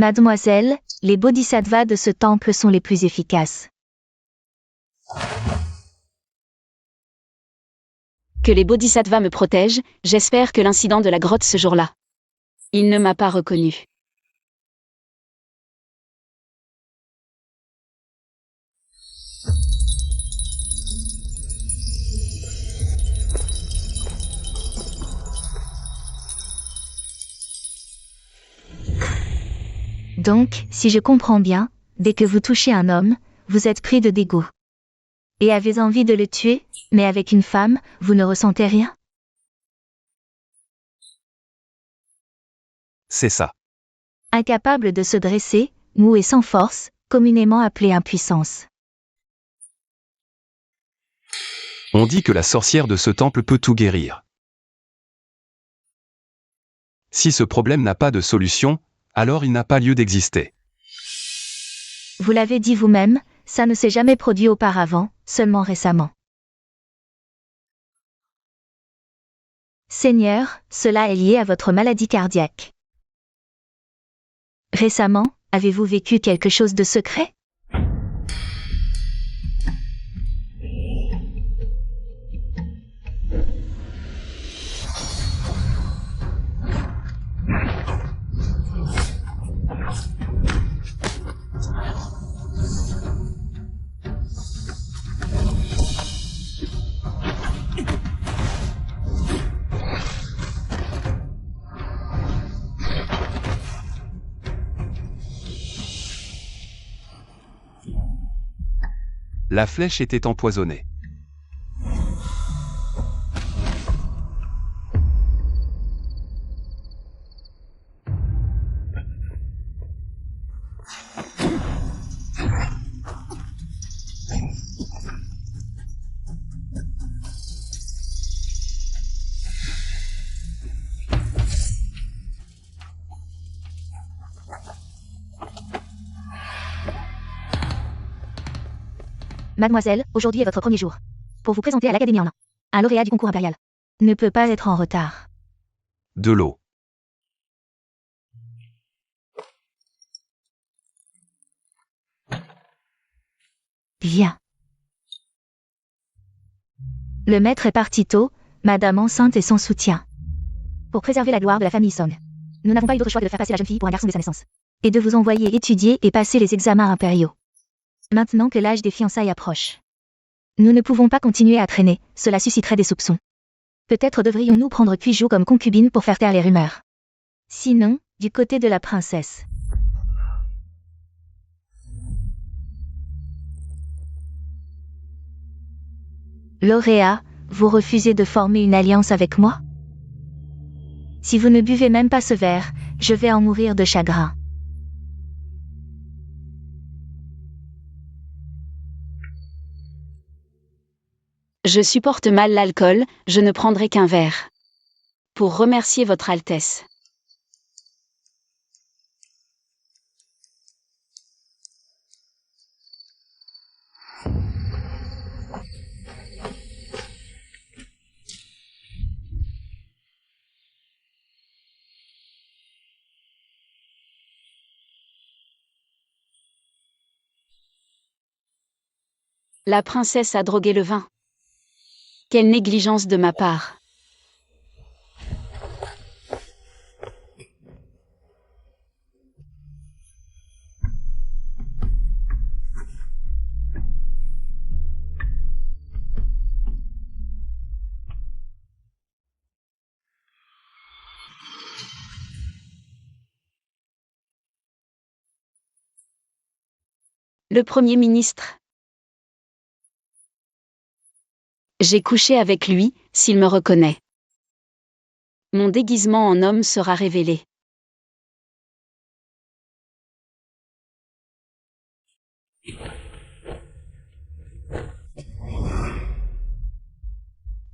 Mademoiselle, les bodhisattvas de ce temple sont les plus efficaces. Que les bodhisattvas me protègent, j'espère que l'incident de la grotte ce jour-là. Il ne m'a pas reconnu. Donc, si je comprends bien, dès que vous touchez un homme, vous êtes pris de dégoût. Et avez envie de le tuer, mais avec une femme, vous ne ressentez rien? C'est ça. Incapable de se dresser, mou et sans force, communément appelée impuissance. On dit que la sorcière de ce temple peut tout guérir. Si ce problème n'a pas de solution, alors il n'a pas lieu d'exister. Vous l'avez dit vous-même, ça ne s'est jamais produit auparavant, seulement récemment. Seigneur, cela est lié à votre maladie cardiaque. Récemment, avez-vous vécu quelque chose de secret? La flèche était empoisonnée. Mademoiselle, aujourd'hui est votre premier jour. Pour vous présenter à l'Académie en un lauréat du concours impérial. Ne peut pas être en retard. De l'eau. Viens. Le maître est parti tôt, madame enceinte et sans soutien. Pour préserver la gloire de la famille Song. Nous n'avons pas eu d'autre choix que de faire passer la jeune fille pour un garçon dès sa naissance. Et de vous envoyer étudier et passer les examens impériaux. Maintenant que l'âge des fiançailles approche. Nous ne pouvons pas continuer à traîner, cela susciterait des soupçons. Peut-être devrions-nous prendre Cuijou comme concubine pour faire taire les rumeurs. Sinon, du côté de la princesse. Lauréat, vous refusez de former une alliance avec moi? Si vous ne buvez même pas ce verre, je vais en mourir de chagrin. Je supporte mal l'alcool, je ne prendrai qu'un verre. Pour remercier votre Altesse. La princesse a drogué le vin. Quelle négligence de ma part. Le Premier ministre. J'ai couché avec lui, s'il me reconnaît. Mon déguisement en homme sera révélé.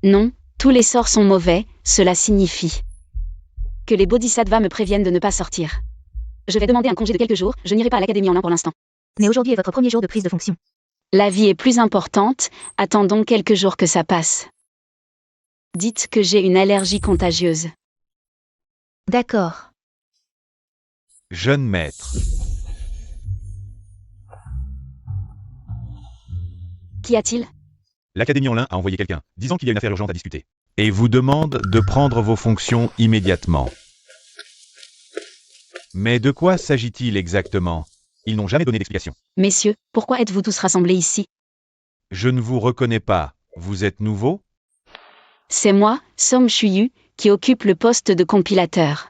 Non, tous les sorts sont mauvais, cela signifie que les bodhisattvas me préviennent de ne pas sortir. Je vais demander un congé de quelques jours, je n'irai pas à l'Académie en pour l'instant. Mais aujourd'hui est votre premier jour de prise de fonction. La vie est plus importante, attendons quelques jours que ça passe. Dites que j'ai une allergie contagieuse. D'accord. Jeune maître. Qu'y a-t-il? L'Académie en lin a envoyé quelqu'un, disant qu'il y a une affaire urgente à discuter. Et vous demande de prendre vos fonctions immédiatement. Mais de quoi s'agit-il exactement? Ils n'ont jamais donné d'explication. Messieurs, pourquoi êtes-vous tous rassemblés ici? Je ne vous reconnais pas. Vous êtes nouveau? C'est moi, Song Shuyu, qui occupe le poste de compilateur.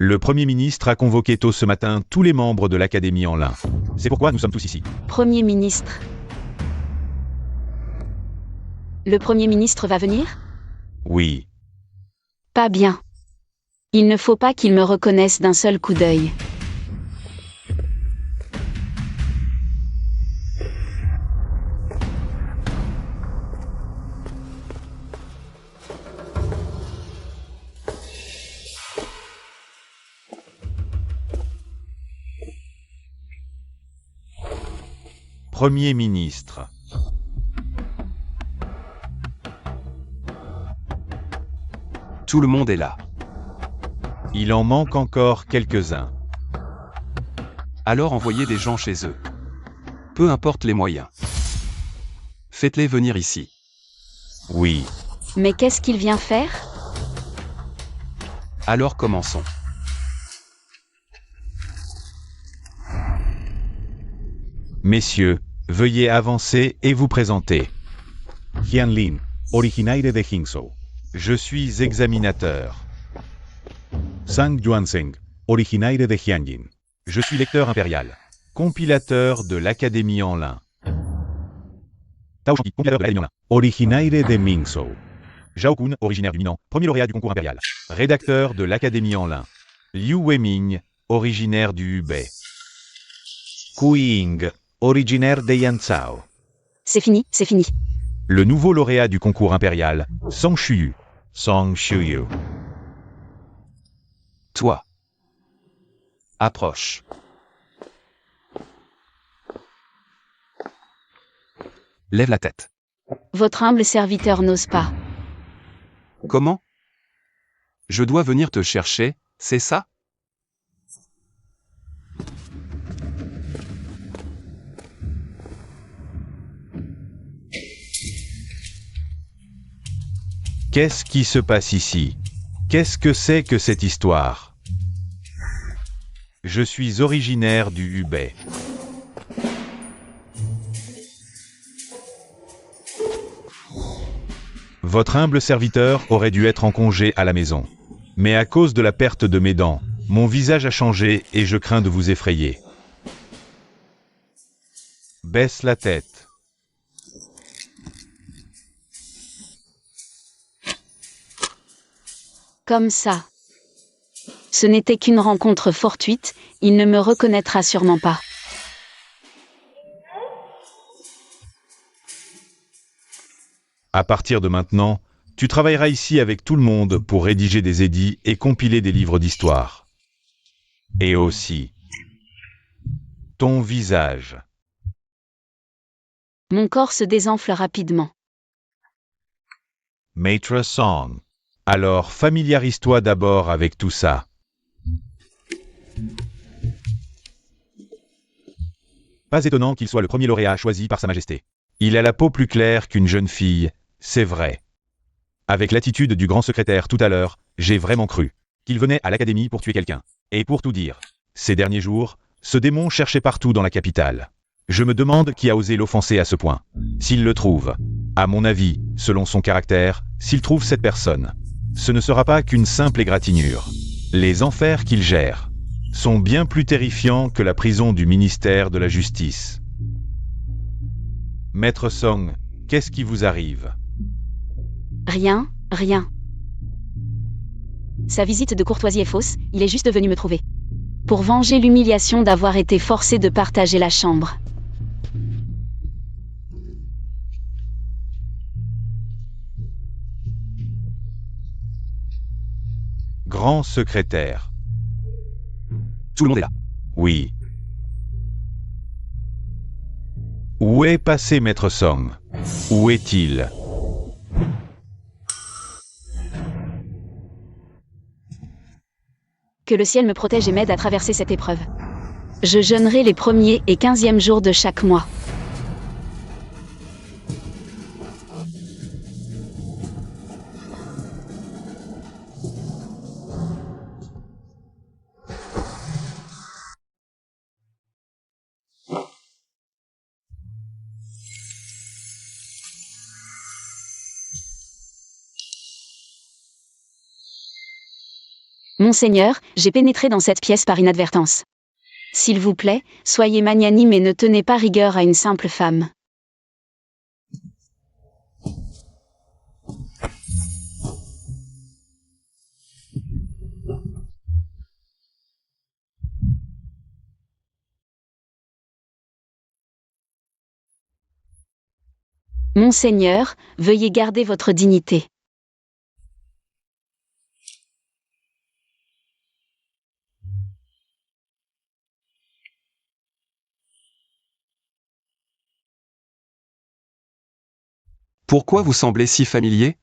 Le Premier ministre a convoqué tôt ce matin tous les membres de l'Académie en lin. C'est pourquoi nous sommes tous ici. Premier ministre. Le Premier ministre va venir? Oui. Pas bien. Il ne faut pas qu'il me reconnaisse d'un seul coup d'œil. Premier ministre. Tout le monde est là. Il en manque encore quelques-uns. Alors envoyez des gens chez eux. Peu importe les moyens. Faites-les venir ici. Oui. Mais qu'est-ce qu'il vient faire? Alors commençons. Messieurs, veuillez avancer et vous présenter. Hyunlin, originaire de Hingzhou. Je suis examinateur. Sang Yuanseng, originaire de Hyunjin. Je suis lecteur impérial. Compilateur de l'Académie en lin. Tao Shanti, compilateur de l'Académie en lin. Originaire de Mingzhou. Zhao Kun, originaire du Minnan, premier lauréat du concours impérial. Rédacteur de l'Académie en lin. Liu Weiming, originaire du Hubei. Kuing, originaire de Yanzhao. C'est fini, c'est fini. Le nouveau lauréat du concours impérial, Song Shuyu. Song Shuyu. Toi. Approche. Lève la tête. Votre humble serviteur n'ose pas. Comment? Je dois venir te chercher, c'est ça? Qu'est-ce qui se passe ici? Qu'est-ce que c'est que cette histoire? Je suis originaire du Hubei. Votre humble serviteur aurait dû être en congé à la maison. Mais à cause de la perte de mes dents, mon visage a changé et je crains de vous effrayer. Baisse la tête. Comme ça. Ce n'était qu'une rencontre fortuite, il ne me reconnaîtra sûrement pas. À partir de maintenant, tu travailleras ici avec tout le monde pour rédiger des édits et compiler des livres d'histoire. Et aussi, ton visage. Mon corps se désenfle rapidement. Maître Song. Alors familiarise-toi d'abord avec tout ça. Pas étonnant qu'il soit le premier lauréat choisi par Sa Majesté. Il a la peau plus claire qu'une jeune fille, c'est vrai. Avec l'attitude du grand secrétaire tout à l'heure, j'ai vraiment cru qu'il venait à l'Académie pour tuer quelqu'un. Et pour tout dire, ces derniers jours, ce démon cherchait partout dans la capitale. Je me demande qui a osé l'offenser à ce point. S'il le trouve, à mon avis, selon son caractère, s'il trouve cette personne, ce ne sera pas qu'une simple égratignure. Les enfers qu'il gère sont bien plus terrifiants que la prison du ministère de la Justice. Maître Song, qu'est-ce qui vous arrive? Rien, rien. Sa visite de courtoisie est fausse, il est juste venu me trouver. Pour venger l'humiliation d'avoir été forcé de partager la chambre. Grand secrétaire. Tout le monde est là. Oui. Où est passé Maître Song? Où est-il? Que le ciel me protège et m'aide à traverser cette épreuve. Je jeûnerai les 1er et 15e jours de chaque mois. Monseigneur, j'ai pénétré dans cette pièce par inadvertance. S'il vous plaît, soyez magnanime et ne tenez pas rigueur à une simple femme. Monseigneur, veuillez garder votre dignité. Pourquoi vous semblez si familier?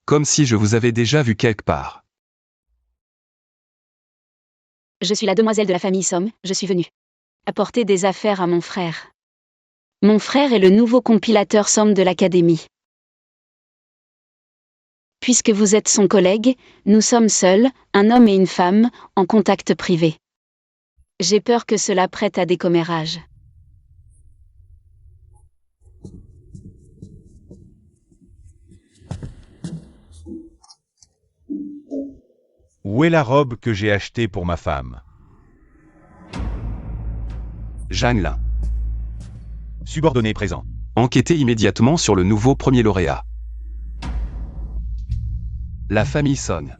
Comme si je vous avais déjà vu quelque part. Je suis la demoiselle de la famille Somme, je suis venue apporter des affaires à mon frère. Mon frère est le nouveau compilateur Somme de l'Académie. Puisque vous êtes son collègue, nous sommes seuls, un homme et une femme, en contact privé. J'ai peur que cela prête à des commérages. Où est la robe que j'ai achetée pour ma femme? Jeanne. Subordonné présent. Enquêtez immédiatement sur le nouveau premier lauréat. La famille sonne.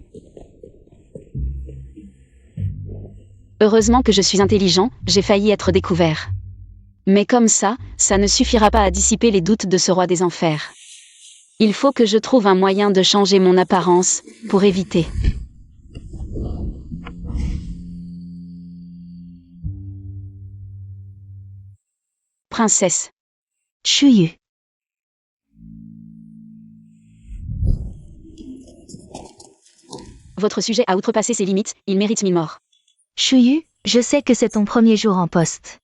Heureusement que je suis intelligent, j'ai failli être découvert. Mais comme ça ne suffira pas à dissiper les doutes de ce roi des enfers. Il faut que je trouve un moyen de changer mon apparence, pour éviter. Princesse. Chuyu. Votre sujet a outrepassé ses limites, il mérite 1000 morts. Chuyu, je sais que c'est ton premier jour en poste.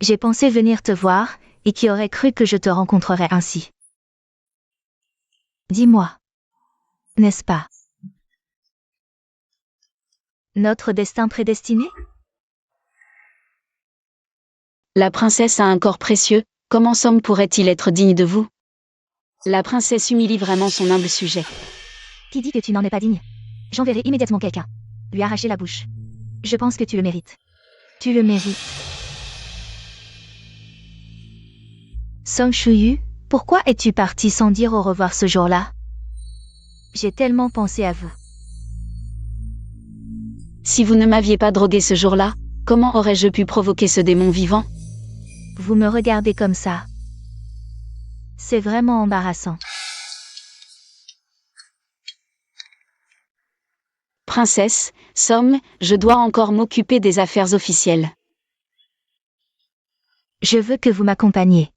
J'ai pensé venir te voir, et qui aurait cru que je te rencontrerais ainsi? Dis-moi. N'est-ce pas notre destin prédestiné? La princesse a un corps précieux, comment Somme pourrait-il être digne de vous? La princesse humilie vraiment son humble sujet. Qui dit que tu n'en es pas digne? J'enverrai immédiatement quelqu'un. Lui arracher la bouche. Je pense que tu le mérites. Tu le mérites. Song Shuyu, pourquoi es-tu parti sans dire au revoir ce jour-là? J'ai tellement pensé à vous. Si vous ne m'aviez pas drogué ce jour-là, comment aurais-je pu provoquer ce démon vivant? Vous me regardez comme ça. C'est vraiment embarrassant. Princesse, Somme, je dois encore m'occuper des affaires officielles. Je veux que vous m'accompagniez.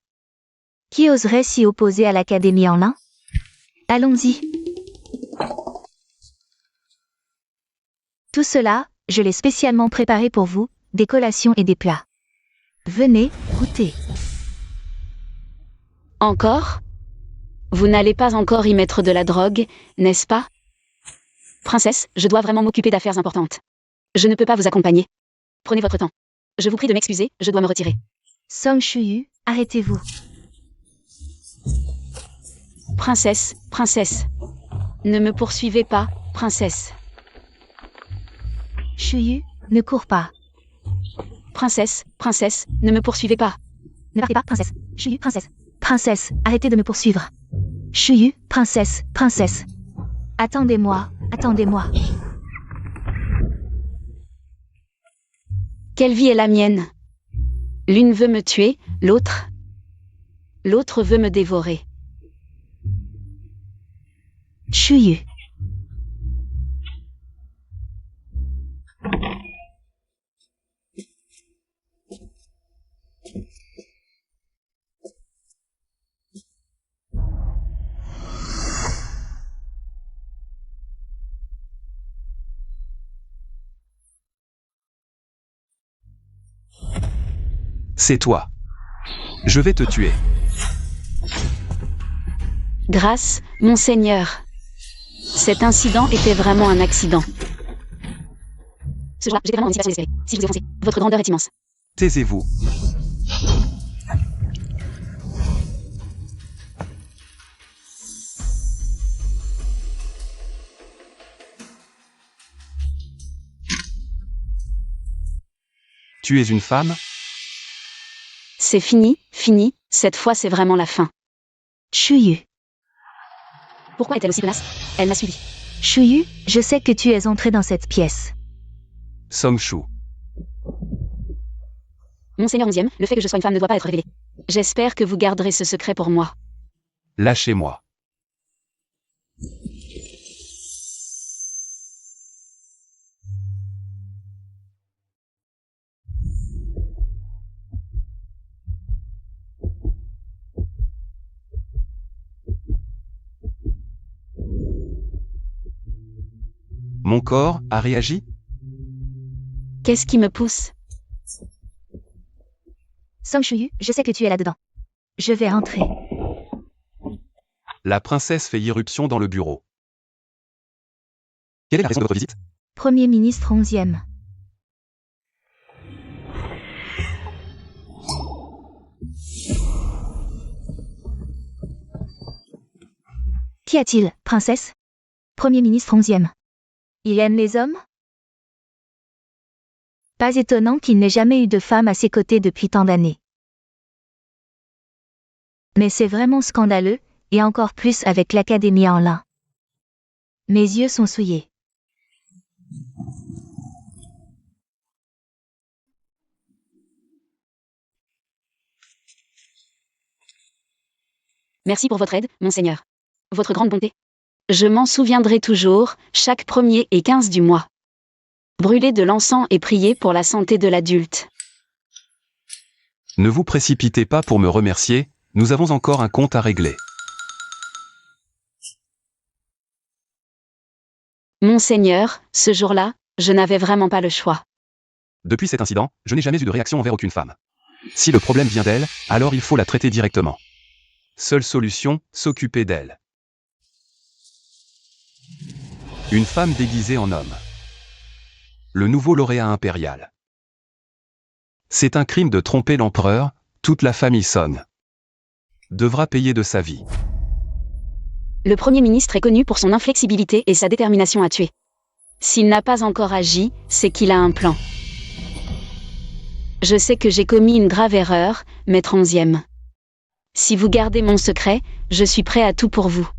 Qui oserait s'y opposer à l'Académie en lin? Allons-y. Tout cela, je l'ai spécialement préparé pour vous, des collations et des plats. Venez, goûtez. Encore? Vous n'allez pas encore y mettre de la drogue, n'est-ce pas? Princesse, je dois vraiment m'occuper d'affaires importantes. Je ne peux pas vous accompagner. Prenez votre temps. Je vous prie de m'excuser, je dois me retirer. Song Shuyu, arrêtez-vous. Princesse, princesse. Ne me poursuivez pas, princesse. Shuyu, ne cours pas. Princesse, princesse, ne me poursuivez pas. Ne partez pas, princesse. Shuyu, princesse. Princesse, arrêtez de me poursuivre. Shuyu, princesse, princesse. Attendez-moi, attendez-moi. Quelle vie est la mienne? L'une veut me tuer, l'autre veut me dévorer. Shuyu. C'est toi. Je vais te tuer. Grâce, monseigneur. Cet incident était vraiment un accident. Ce jour-là, j'étais vraiment en situation désespérée. Si je vous ai offensé, votre grandeur est immense. Taisez-vous. Tu es une femme? C'est fini, fini, cette fois c'est vraiment la fin. Chuyu. Pourquoi est-elle aussi tenace? Elle m'a suivi. Chuyu, je sais que tu es entré dans cette pièce. Song-Shu. Monseigneur 11e, le fait que je sois une femme ne doit pas être révélé. J'espère que vous garderez ce secret pour moi. Lâchez-moi. Mon corps a réagi? Qu'est-ce qui me pousse? Song Chuyu, je sais que tu es là-dedans. Je vais rentrer. La princesse fait irruption dans le bureau. Quelle est la raison de votre visite? Premier ministre 11e. Qu'y a-t-il, princesse? Premier ministre 11e. Il aime les hommes? Pas étonnant qu'il n'ait jamais eu de femme à ses côtés depuis tant d'années. Mais c'est vraiment scandaleux, et encore plus avec l'Académie en lin. Mes yeux sont souillés. Merci pour votre aide, monseigneur. Votre grande bonté. Je m'en souviendrai toujours, chaque 1er et 15 du mois. Brûler de l'encens et prier pour la santé de l'adulte. Ne vous précipitez pas pour me remercier, nous avons encore un compte à régler. Monseigneur, ce jour-là, je n'avais vraiment pas le choix. Depuis cet incident, je n'ai jamais eu de réaction envers aucune femme. Si le problème vient d'elle, alors il faut la traiter directement. Seule solution, s'occuper d'elle. Une femme déguisée en homme. Le nouveau lauréat impérial. C'est un crime de tromper l'empereur, toute la famille Song devra payer de sa vie. Le Premier ministre est connu pour son inflexibilité et sa détermination à tuer. S'il n'a pas encore agi, c'est qu'il a un plan. Je sais que j'ai commis une grave erreur, maître 11e. Si vous gardez mon secret, je suis prêt à tout pour vous.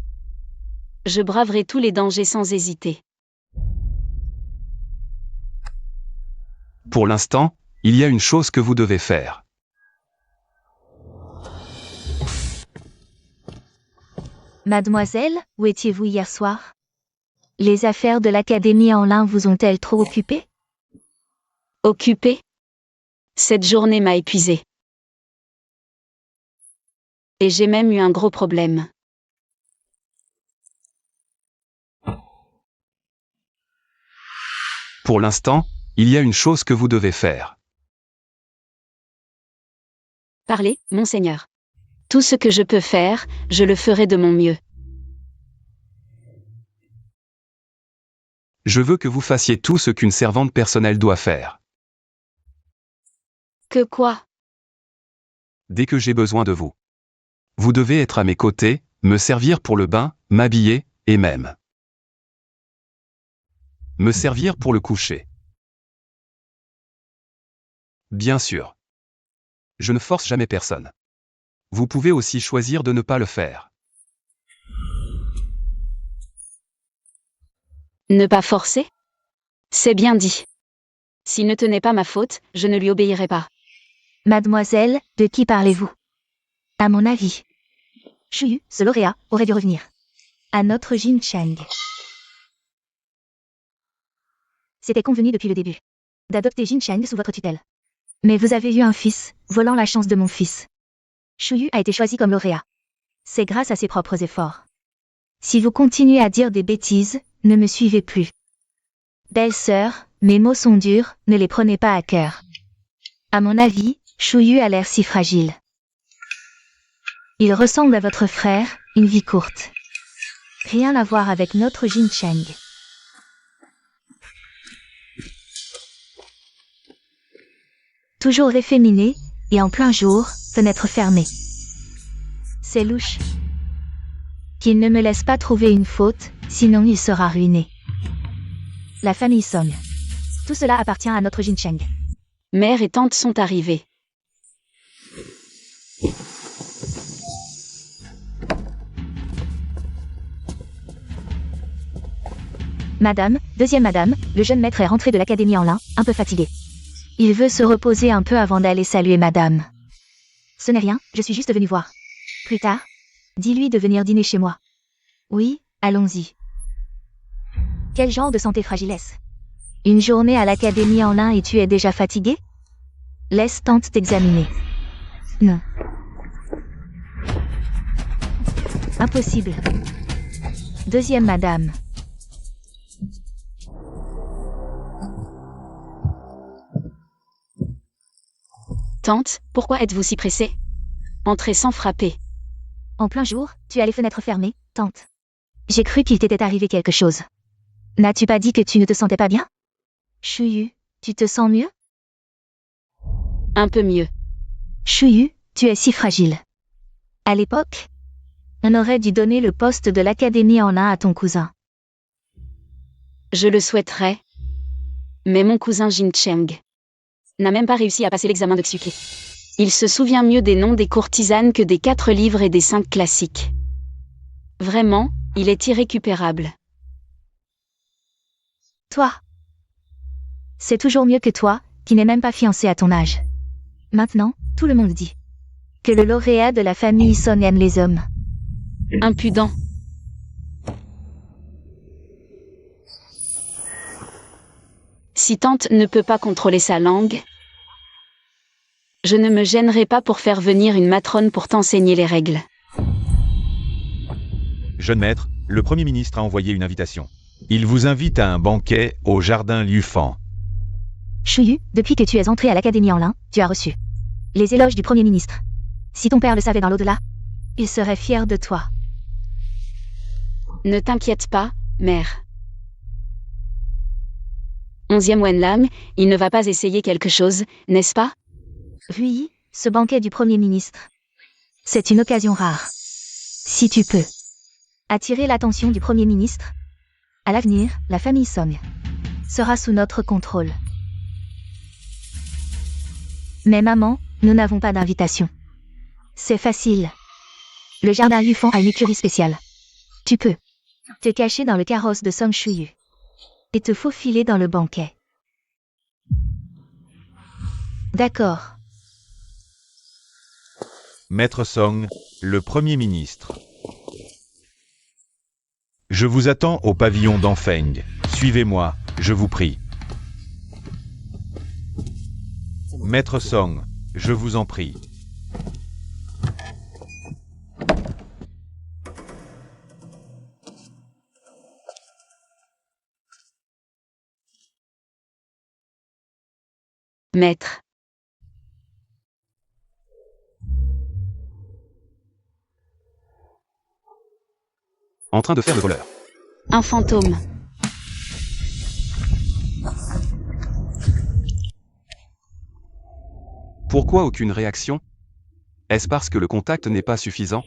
Je braverai tous les dangers sans hésiter. Pour l'instant, il y a une chose que vous devez faire. Mademoiselle, où étiez-vous hier soir? Les affaires de l'Académie en lin vous ont-elles trop occupée? Occupé? Cette journée m'a épuisée. Et j'ai même eu un gros problème. Pour l'instant, il y a une chose que vous devez faire. Parlez, monseigneur. Tout ce que je peux faire, je le ferai de mon mieux. Je veux que vous fassiez tout ce qu'une servante personnelle doit faire. Que quoi? Dès que j'ai besoin de vous. Vous devez être à mes côtés, me servir pour le bain, m'habiller, et même me servir pour le coucher. Bien sûr. Je ne force jamais personne. Vous pouvez aussi choisir de ne pas le faire. Ne pas forcer? C'est bien dit. S'il ne tenait pas ma faute, je ne lui obéirais pas. Mademoiselle, de qui parlez-vous? À mon avis, Chuyu, ce lauréat, aurait dû revenir à notre Jin Chang. C'était convenu depuis le début d'adopter Jin Chang sous votre tutelle. Mais vous avez eu un fils, volant la chance de mon fils. Chuyu a été choisi comme lauréat. C'est grâce à ses propres efforts. Si vous continuez à dire des bêtises, ne me suivez plus. Belle sœur, mes mots sont durs, ne les prenez pas à cœur. À mon avis, Shuyu a l'air si fragile. Il ressemble à votre frère, une vie courte. Rien à voir avec notre Jin Cheng. Toujours efféminé, et en plein jour, fenêtre fermée. C'est louche. Qu'il ne me laisse pas trouver une faute, sinon il sera ruiné. La famille Song. Tout cela appartient à notre Jin Cheng. Mère et tante sont arrivées. Madame, deuxième madame, le jeune maître est rentré de l'académie en lin, un peu fatigué. Il veut se reposer un peu avant d'aller saluer madame. Ce n'est rien, je suis juste venu voir. Plus tard, dis-lui de venir dîner chez moi. Oui, allons-y. Quel genre de santé fragile est-ce? Une journée à l'académie en lin et tu es déjà fatigué? Laisse tante t'examiner. Non. Impossible. Deuxième madame. Tante, pourquoi êtes-vous si pressée? Entrez sans frapper. En plein jour, tu as les fenêtres fermées, tante. J'ai cru qu'il t'était arrivé quelque chose. N'as-tu pas dit que tu ne te sentais pas bien? Shuyu, tu te sens mieux? Un peu mieux. Shuyu, tu es si fragile. À l'époque, on aurait dû donner le poste de l'académie en lin à ton cousin. Je le souhaiterais. Mais mon cousin Jin Cheng n'a même pas réussi à passer l'examen de Xuke. Il se souvient mieux des noms des courtisanes que des 4 livres et des 5 classiques. Vraiment, il est irrécupérable. Toi. C'est toujours mieux que toi, qui n'es même pas fiancé à ton âge. Maintenant, tout le monde dit que le lauréat de la famille Song aime les hommes. Impudent. Si tante ne peut pas contrôler sa langue, je ne me gênerai pas pour faire venir une matrone pour t'enseigner les règles. Jeune maître, le Premier ministre a envoyé une invitation. Il vous invite à un banquet au jardin Liufan. Shuyu, depuis que tu es entré à l'académie en lin, tu as reçu les éloges du Premier ministre. Si ton père le savait dans l'au-delà, il serait fier de toi. Ne t'inquiète pas, mère. 11e Wenlam, il ne va pas essayer quelque chose, n'est-ce pas? Oui, ce banquet du Premier ministre. C'est une occasion rare. Si tu peux attirer l'attention du Premier ministre, à l'avenir, la famille Song sera sous notre contrôle. Mais maman, nous n'avons pas d'invitation. C'est facile. Le jardin Yufan a une écurie spéciale. Tu peux te cacher dans le carrosse de Song Shuyu et te faufiler dans le banquet. D'accord. Maître Song, le Premier ministre. Je vous attends au pavillon d'Anfeng. Suivez-moi, je vous prie. Maître Song, je vous en prie. Maître. En train de faire le voleur. Un fantôme. Pourquoi aucune réaction? Est-ce parce que le contact n'est pas suffisant?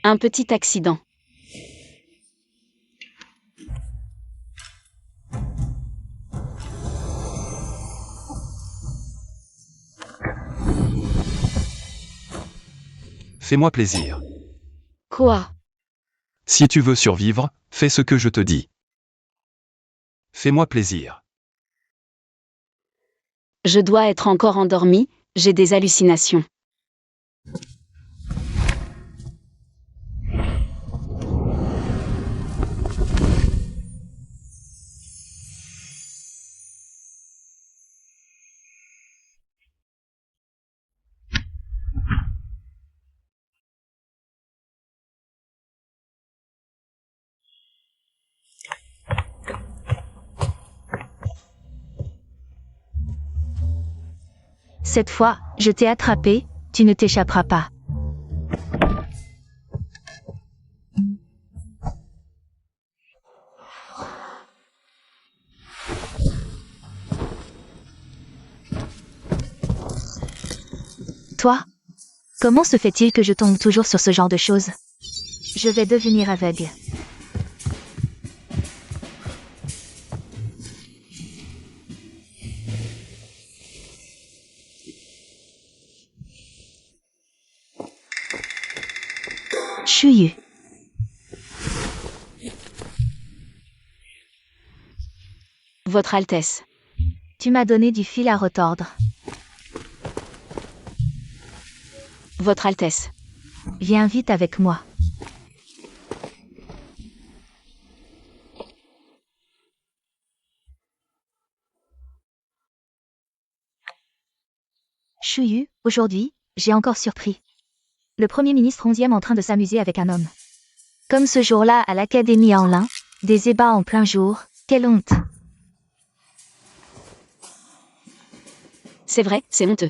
Un petit accident. Fais-moi plaisir. Quoi? Si tu veux survivre, fais ce que je te dis. Fais-moi plaisir. Je dois être encore endormi, j'ai des hallucinations. Cette fois, je t'ai attrapé, tu ne t'échapperas pas. Toi? Comment se fait-il que je tombe toujours sur ce genre de choses? Je vais devenir aveugle. Chuyu. Votre Altesse. Tu m'as donné du fil à retordre. Votre Altesse. Viens vite avec moi. Chuyu, aujourd'hui, j'ai encore surpris. Le Premier ministre 11e en train de s'amuser avec un homme. Comme ce jour-là à l'Académie en lin, des ébats en plein jour, quelle honte. C'est vrai, c'est honteux.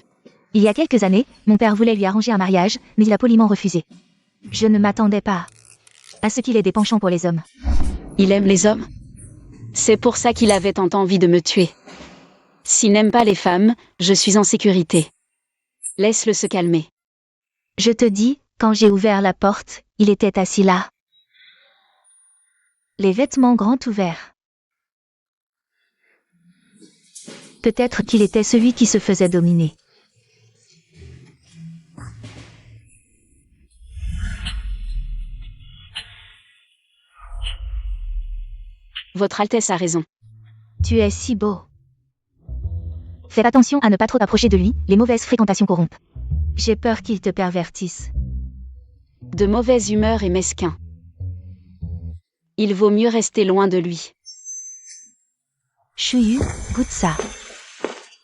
Il y a quelques années, mon père voulait lui arranger un mariage, mais il a poliment refusé. Je ne m'attendais pas à ce qu'il ait des penchants pour les hommes. Il aime les hommes? C'est pour ça qu'il avait tant envie de me tuer. S'il n'aime pas les femmes, je suis en sécurité. Laisse-le se calmer. Je te dis, quand j'ai ouvert la porte, il était assis là. Les vêtements grands ouverts. Peut-être qu'il était celui qui se faisait dominer. Votre Altesse a raison. Tu es si beau. Fais attention à ne pas trop t'approcher de lui, les mauvaises fréquentations corrompent. J'ai peur qu'il te pervertisse. De mauvaise humeur et mesquin. Il vaut mieux rester loin de lui. Chuyu, goûte ça.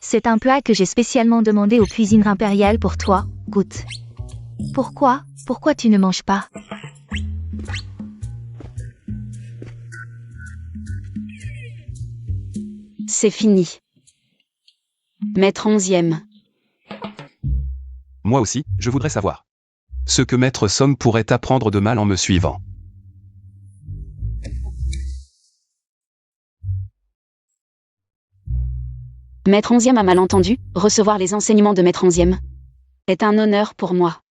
C'est un plat que j'ai spécialement demandé au cuisinier impérial pour toi, goûte. Pourquoi tu ne manges pas? C'est fini. Maître 11e. Moi aussi, je voudrais savoir ce que Maître Song pourrait apprendre de mal en me suivant. Maître 11e a mal entendu, recevoir les enseignements de Maître 11e est un honneur pour moi.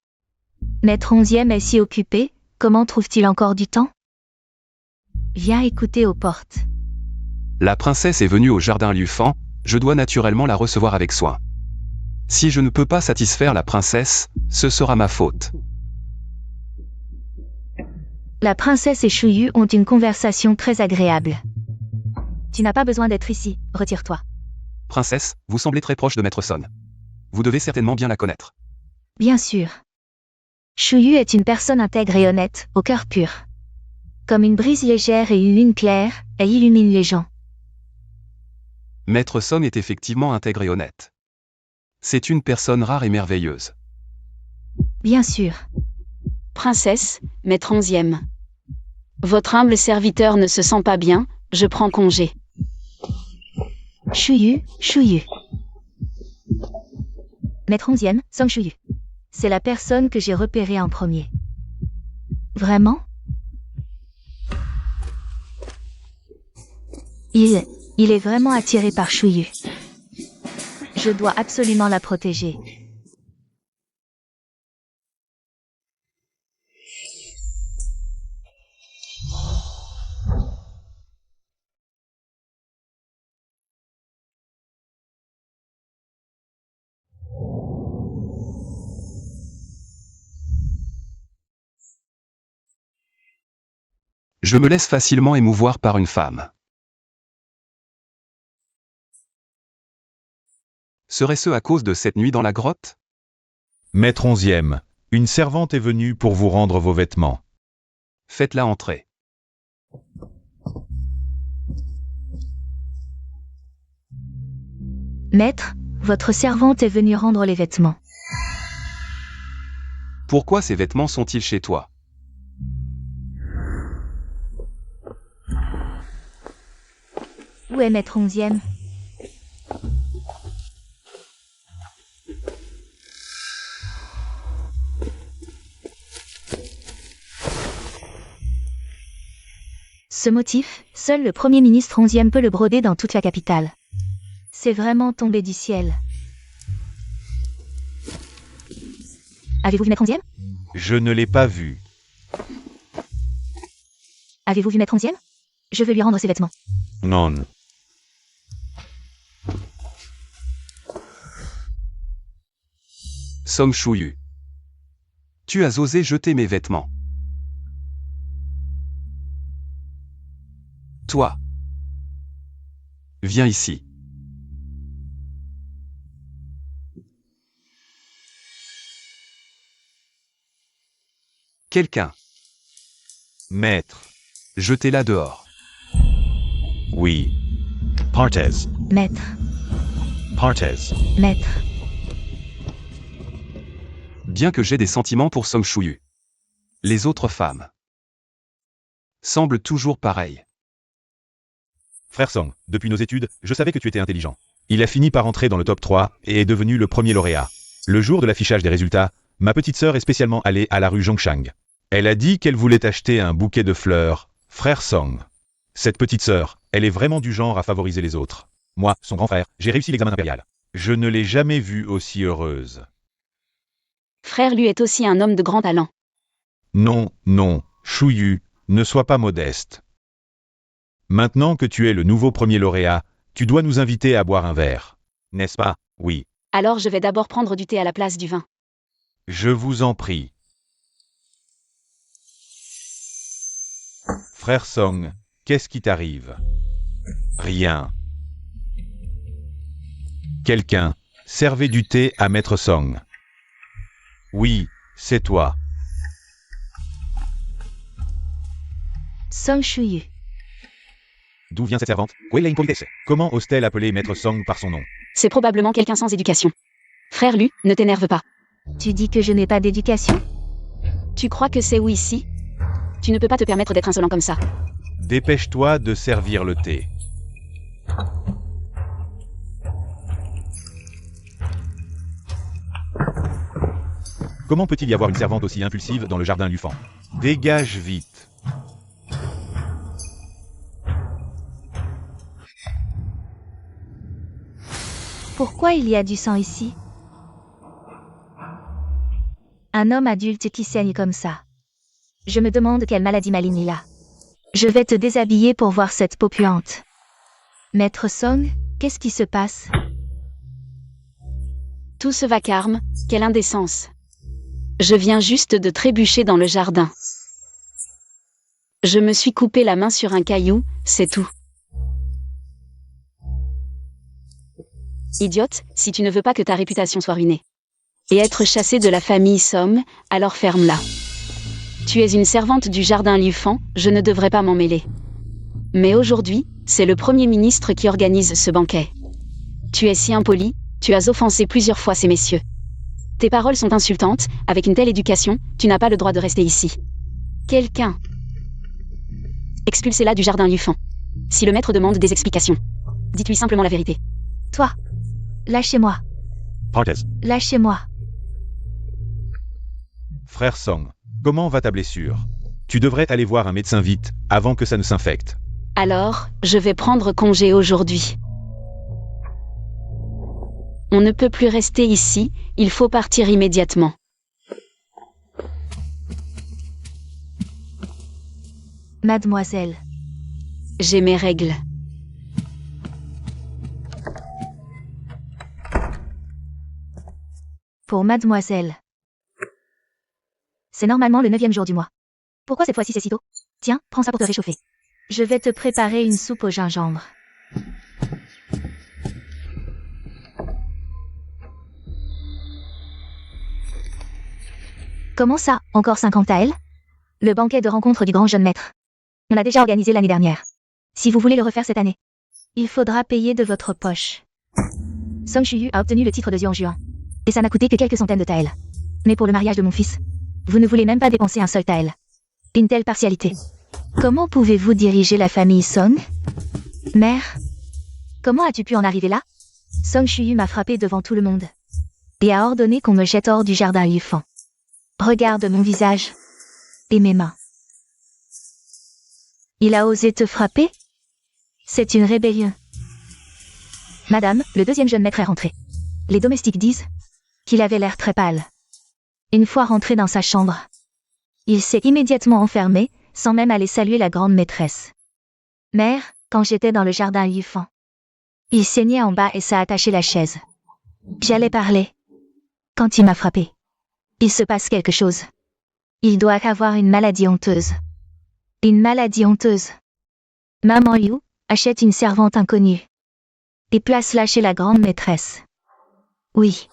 Maître 11e est si occupé, comment trouve-t-il encore du temps? Viens écouter aux portes. La princesse est venue au jardin Lufan, je dois naturellement la recevoir avec soin. Si je ne peux pas satisfaire la princesse, ce sera ma faute. La princesse et Chuyu ont une conversation très agréable. Tu n'as pas besoin d'être ici, retire-toi. Princesse, vous semblez très proche de Maître Son. Vous devez certainement bien la connaître. Bien sûr. Chuyu est une personne intègre et honnête, au cœur pur. Comme une brise légère et une lune claire, elle illumine les gens. Maître Son est effectivement intègre et honnête. C'est une personne rare et merveilleuse. Bien sûr. Princesse, Maître 11e. Votre humble serviteur ne se sent pas bien, je prends congé. Chuyu. Maître 11e, Song Chuyu. C'est la personne que j'ai repérée en premier. Vraiment? Il est vraiment attiré par Chuyu. Je dois absolument la protéger. Je me laisse facilement émouvoir par une femme. Serait-ce à cause de cette nuit dans la grotte? Maître 11e, une servante est venue pour vous rendre vos vêtements. Faites-la entrer. Maître, votre servante est venue rendre les vêtements. Pourquoi ces vêtements sont-ils chez toi? Où est Maître 11e? Ce motif, seul le Premier ministre 11e peut le broder dans toute la capitale. C'est vraiment tombé du ciel. Avez-vous vu Maître 11e? Je ne l'ai pas vu. Avez-vous vu Maître 11e? Je veux lui rendre ses vêtements. Non. Song Shuyu. Tu as osé jeter mes vêtements. Toi. Viens ici. Quelqu'un. Maître. Jetez-la dehors. Oui. Partez. Maître, Partez. maître. Bien que j'ai des sentiments pour Song Shuyu. Les autres femmes semblent toujours pareilles. Frère Song, depuis nos études, je savais que tu étais intelligent. Il a fini par entrer dans le top 3 et est devenu le premier lauréat. Le jour de l'affichage des résultats, ma petite sœur est spécialement allée à la rue Zhongshan. Elle a dit qu'elle voulait acheter un bouquet de fleurs, frère Song. Cette petite sœur, elle est vraiment du genre à favoriser les autres. Moi, son grand frère, j'ai réussi l'examen impérial. Je ne l'ai jamais vue aussi heureuse. Frère lui est aussi un homme de grand talent. Non, non, Shuyu, ne sois pas modeste. Maintenant que tu es le nouveau premier lauréat, tu dois nous inviter à boire un verre. N'est-ce pas? Oui. Alors je vais d'abord prendre du thé à la place du vin. Je vous en prie. Frère Song, qu'est-ce qui t'arrive? Rien. Quelqu'un, servez du thé à Maître Song. Oui, c'est toi. Song Shuyu. D'où vient cette servante? Comment ose-t-elle appeler Maître Song par son nom? C'est probablement quelqu'un sans éducation. Frère Lu, ne t'énerve pas. Tu dis que je n'ai pas d'éducation? Tu crois que c'est oui ici? Tu ne peux pas te permettre d'être insolent comme ça. Dépêche-toi de servir le thé. Comment peut-il y avoir une servante aussi impulsive dans le jardin Lufan? Dégage vite. Pourquoi il y a du sang ici? Un homme adulte qui saigne comme ça. Je me demande quelle maladie maligne il a. Je vais te déshabiller pour voir cette peau puante. Maître Song, qu'est-ce qui se passe? Tout ce vacarme, quelle indécence. Je viens juste de trébucher dans le jardin. Je me suis coupé la main sur un caillou, c'est tout. Idiote, si tu ne veux pas que ta réputation soit ruinée. Et être chassée de la famille Somme, alors ferme-la. Tu es une servante du jardin Lufan, je ne devrais pas m'en mêler. Mais aujourd'hui, c'est le Premier ministre qui organise ce banquet. Tu es si impoli, tu as offensé plusieurs fois ces messieurs. Tes paroles sont insultantes, avec une telle éducation, tu n'as pas le droit de rester ici. Quelqu'un. Expulsez-la du jardin Lufan. Si le maître demande des explications, dites-lui simplement la vérité. Toi. Lâchez-moi. Partez. Lâchez-moi. Frère Song, comment va ta blessure? Tu devrais aller voir un médecin vite, avant que ça ne s'infecte. Alors, je vais prendre congé aujourd'hui. On ne peut plus rester ici, il faut partir immédiatement. Mademoiselle. J'ai mes règles. Pour mademoiselle. C'est normalement le 9e jour du mois. Pourquoi cette fois-ci c'est si tôt? Tiens, prends ça pour te réchauffer. Je vais te préparer une soupe au gingembre. Comment ça, encore 50 à elle? Le banquet de rencontre du grand jeune maître. On l'a déjà organisé l'année dernière. Si vous voulez le refaire cette année, il faudra payer de votre poche. Song Shuyu a obtenu le titre de Juan. Et ça n'a coûté que quelques centaines de taels. Mais pour le mariage de mon fils, vous ne voulez même pas dépenser un seul tael. Une telle partialité. Comment pouvez-vous diriger la famille Song? Mère, comment as-tu pu en arriver là? Song Shuyu m'a frappé devant tout le monde. Et a ordonné qu'on me jette hors du jardin Lufan. Regarde mon visage. Et mes mains. Il a osé te frapper? C'est une rébellion. Madame, le deuxième jeune maître est rentré. Les domestiques disent qu'il avait l'air très pâle. Une fois rentré dans sa chambre, il s'est immédiatement enfermé, sans même aller saluer la grande maîtresse. Mère, quand j'étais dans le jardin Yufan, il saignait en bas et ça a attaché la chaise. J'allais parler. Quand il m'a frappé. Il se passe quelque chose. Il doit avoir une maladie honteuse. Une maladie honteuse. Maman Yu achète une servante inconnue. Et place-la chez la grande maîtresse. Oui.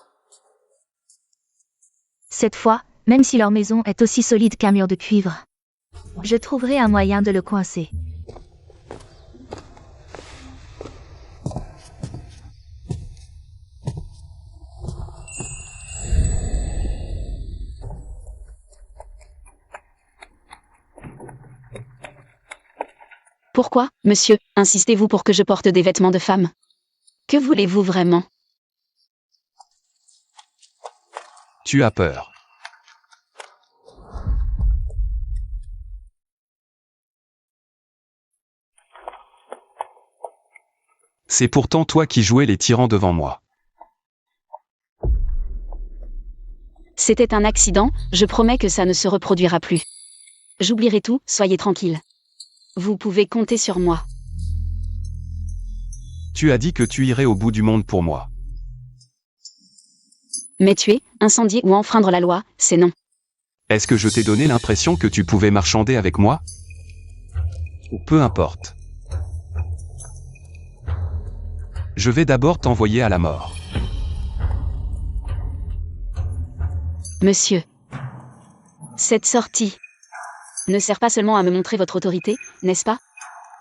Cette fois, même si leur maison est aussi solide qu'un mur de cuivre, je trouverai un moyen de le coincer. Pourquoi, monsieur, insistez-vous pour que je porte des vêtements de femme? Que voulez-vous vraiment? Tu as peur. C'est pourtant toi qui jouais les tyrans devant moi. C'était un accident, je promets que ça ne se reproduira plus. J'oublierai tout, soyez tranquille. Vous pouvez compter sur moi. Tu as dit que tu irais au bout du monde pour moi. Mais tuer, incendier ou enfreindre la loi, c'est non. Est-ce que je t'ai donné l'impression que tu pouvais marchander avec moi? Peu importe. Je vais d'abord t'envoyer à la mort. Monsieur. Cette sortie ne sert pas seulement à me montrer votre autorité, n'est-ce pas?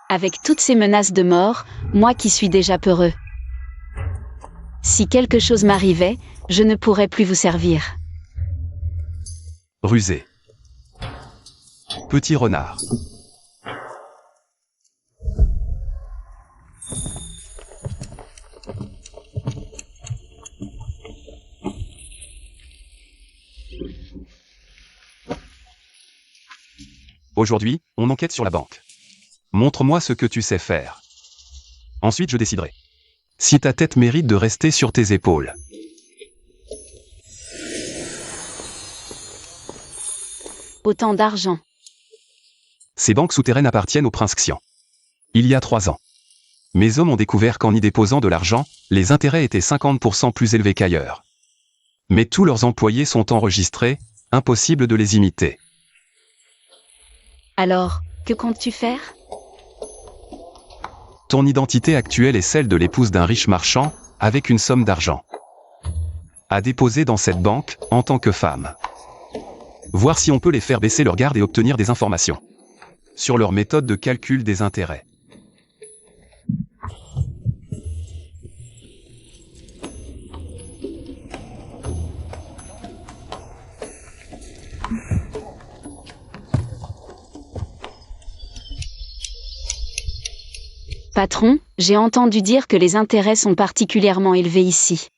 Avec toutes ces menaces de mort, moi qui suis déjà peureux. Si quelque chose m'arrivait, je ne pourrais plus vous servir. Rusé. Petit renard. Aujourd'hui, on enquête sur la banque. Montre-moi ce que tu sais faire. Ensuite je déciderai. Si ta tête mérite de rester sur tes épaules. Autant d'argent. Ces banques souterraines appartiennent au prince Xian. Il y a 3 ans. Mes hommes ont découvert qu'en y déposant de l'argent, les intérêts étaient 50% plus élevés qu'ailleurs. Mais tous leurs employés sont enregistrés, impossible de les imiter. Alors, que comptes-tu faire? Ton identité actuelle est celle de l'épouse d'un riche marchand, avec une somme d'argent. À déposer dans cette banque, en tant que femme. Voir si on peut les faire baisser leur garde et obtenir des informations. Sur leur méthode de calcul des intérêts. Patron, j'ai entendu dire que les intérêts sont particulièrement élevés ici.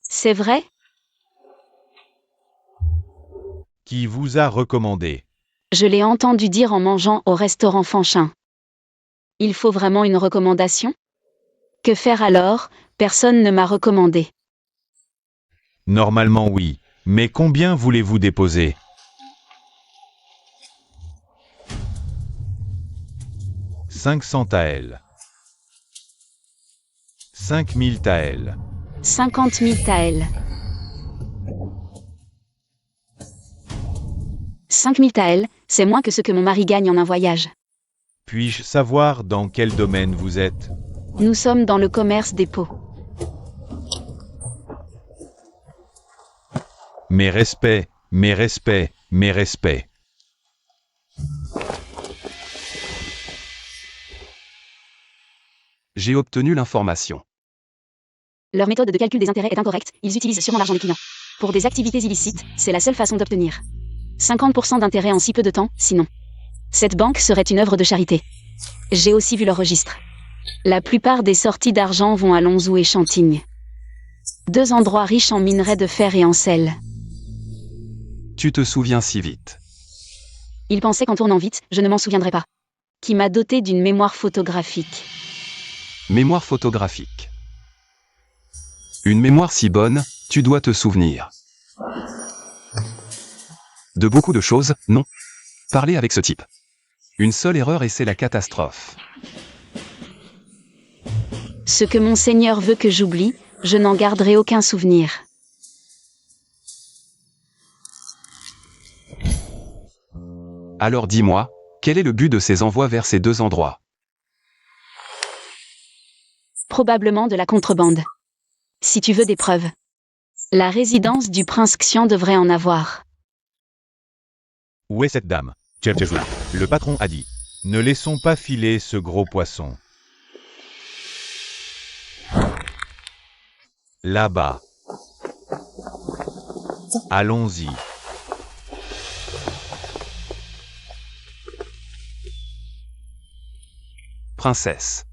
C'est vrai? Qui vous a recommandé? Je l'ai entendu dire en mangeant au restaurant Fanchin. Il faut vraiment une recommandation? Que faire alors? Personne ne m'a recommandé. Normalement oui, mais combien voulez-vous déposer? 500 taels. 5000 taels. 50 000 taels. 5 000 taels, c'est moins que ce que mon mari gagne en un voyage. Puis-je savoir dans quel domaine vous êtes? Nous sommes dans le commerce des peaux. Mes respects, mes respects, mes respects. J'ai obtenu l'information. Leur méthode de calcul des intérêts est incorrecte, ils utilisent sûrement l'argent des clients. Pour des activités illicites, c'est la seule façon d'obtenir 50% d'intérêt en si peu de temps, sinon. Cette banque serait une œuvre de charité. J'ai aussi vu leur registre. La plupart des sorties d'argent vont à Lonzhou et Chantigny. 2 endroits riches en minerais de fer et en sel. Tu te souviens si vite. Il pensait qu'en tournant vite, je ne m'en souviendrais pas. Qui m'a doté d'une mémoire photographique. Mémoire photographique. Une mémoire si bonne, tu dois te souvenir. De beaucoup de choses, non. Parlez avec ce type. Une seule erreur et c'est la catastrophe. Ce que mon Seigneur veut que j'oublie, je n'en garderai aucun souvenir. Alors dis-moi, quel est le but de ces envois vers ces deux endroits? Probablement de la contrebande. Si tu veux des preuves. La résidence du prince Xian devrait en avoir. Où est cette dame? Tchertchezou. Le patron a dit. Ne laissons pas filer ce gros poisson. Là-bas. Allons-y. Princesse.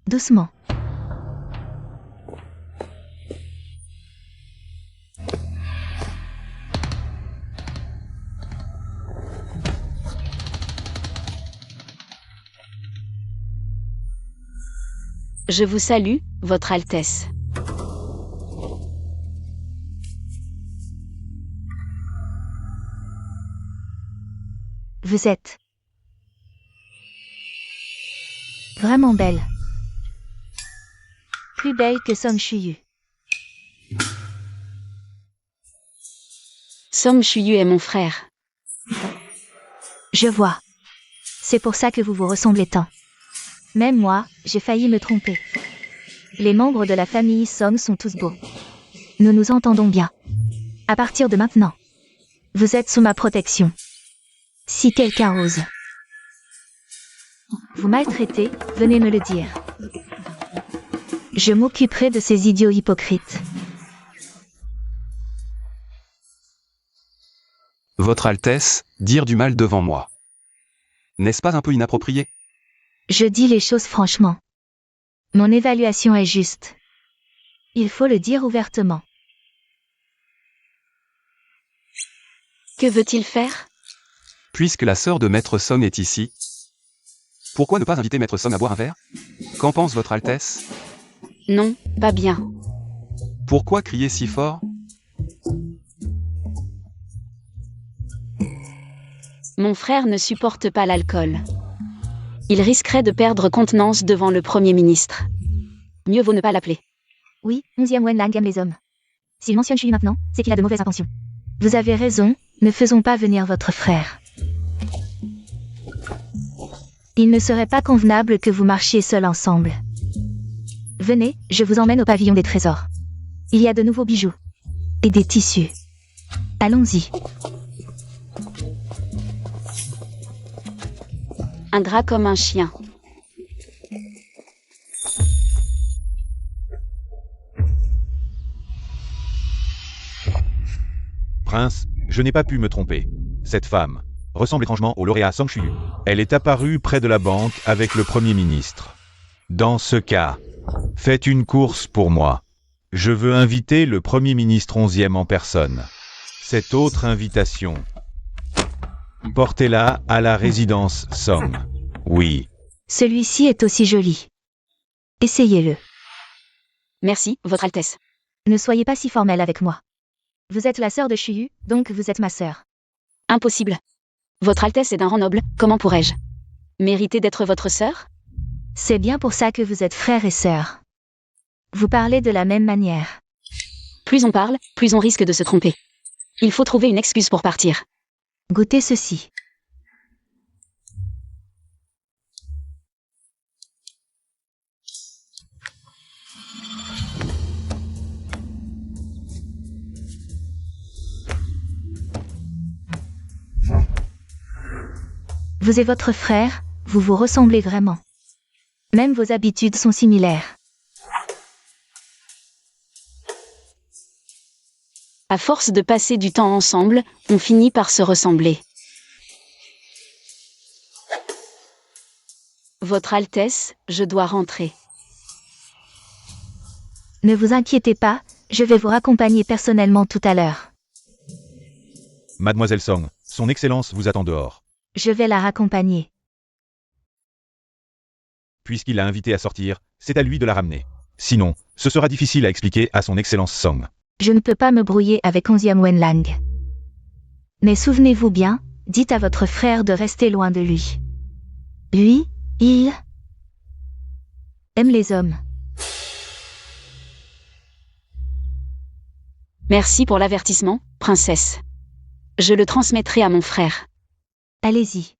Doucement. Je vous salue, Votre Altesse. Vous êtes vraiment belle. Plus belle que Song Shuyu. Song Shuyu est mon frère. Je vois. C'est pour ça que vous vous ressemblez tant. Même moi, j'ai failli me tromper. Les membres de la famille Song sont tous beaux. Nous nous entendons bien. À partir de maintenant, vous êtes sous ma protection. Si quelqu'un ose vous maltraiter, venez me le dire. Je m'occuperai de ces idiots hypocrites. Votre Altesse, dire du mal devant moi. N'est-ce pas un peu inapproprié? Je dis les choses franchement. Mon évaluation est juste. Il faut le dire ouvertement. Que veut-il faire? Puisque la sœur de Maître Song est ici, pourquoi ne pas inviter Maître Song à boire un verre? Qu'en pense Votre Altesse? Non, pas bien. Pourquoi crier si fort? Mon frère ne supporte pas l'alcool. Il risquerait de perdre contenance devant le Premier ministre. Mieux vaut ne pas l'appeler. Oui, 11e Wenlan aime les hommes. S'il mentionne Shuyu maintenant, c'est qu'il a de mauvaises intentions. Vous avez raison, ne faisons pas venir votre frère. Il ne serait pas convenable que vous marchiez seuls ensemble. Venez, je vous emmène au pavillon des trésors. Il y a de nouveaux bijoux. Et des tissus. Allons-y. Un drap comme un chien. Prince, je n'ai pas pu me tromper. Cette femme ressemble étrangement au lauréat Song Shuyu. Elle est apparue près de la banque avec le Premier ministre. Dans ce cas, faites une course pour moi. Je veux inviter le Premier ministre 11e en personne. Cette autre invitation, portez-la à la résidence Song. Oui. Celui-ci est aussi joli. Essayez-le. Merci, Votre Altesse. Ne soyez pas si formel avec moi. Vous êtes la sœur de Shuyu, donc vous êtes ma sœur. Impossible. Votre Altesse est d'un rang noble, comment pourrais-je mériter d'être votre sœur? C'est bien pour ça que vous êtes frères et sœurs. Vous parlez de la même manière. Plus on parle, plus on risque de se tromper. Il faut trouver une excuse pour partir. Goûtez ceci. Vous et votre frère, vous vous ressemblez vraiment. Même vos habitudes sont similaires. À force de passer du temps ensemble, on finit par se ressembler. Votre Altesse, je dois rentrer. Ne vous inquiétez pas, Je vais vous raccompagner personnellement tout à l'heure. Mademoiselle Song, son Excellence vous attend dehors. Je vais la raccompagner. Puisqu'il l'a invité à sortir, c'est à lui de la ramener. Sinon, ce sera difficile à expliquer à son Excellence Song. Je ne peux pas me brouiller avec 11e Wenlang. Mais souvenez-vous bien, dites à votre frère de rester loin de lui. Lui, il aime les hommes. Merci pour l'avertissement, princesse. Je le transmettrai à mon frère. Allez-y.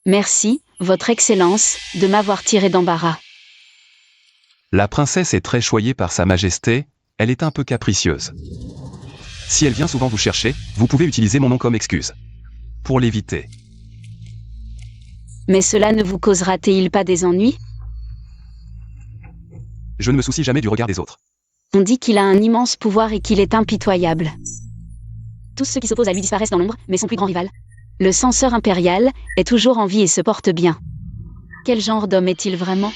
Merci, votre Excellence, de m'avoir tiré d'embarras. La princesse est très choyée par sa majesté, elle est un peu capricieuse. Si elle vient souvent vous chercher, vous pouvez utiliser mon nom comme excuse. Pour l'éviter. Mais cela ne vous causera-t-il pas des ennuis? Je ne me soucie jamais du regard des autres. On dit qu'il a un immense pouvoir et qu'il est impitoyable. Tous ceux qui s'opposent à lui disparaissent dans l'ombre, mais son plus grand rival, le censeur impérial, est toujours en vie et se porte bien. Quel genre d'homme est-il vraiment?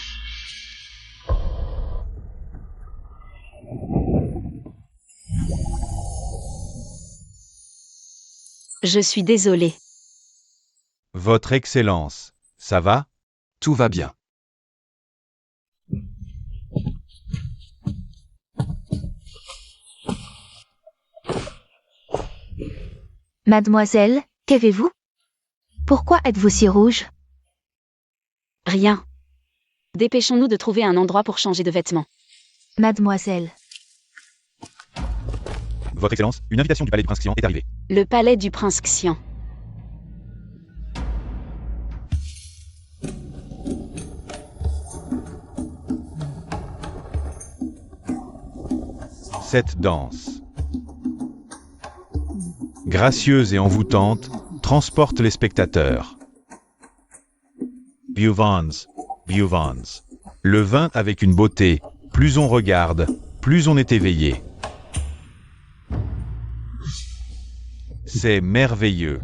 Je suis désolé. Votre Excellence, ça va? Tout va bien. Mademoiselle, qu'avez-vous? Pourquoi êtes-vous si rouge? Rien. Dépêchons-nous de trouver un endroit pour changer de vêtements. Mademoiselle. Votre Excellence, une invitation du palais du prince Xian est arrivée. Le palais du prince Xian. Cette danse, gracieuse et envoûtante, transporte les spectateurs. Buvans, Buvans. Le vin avec une beauté, plus on regarde, plus on est éveillé. C'est merveilleux.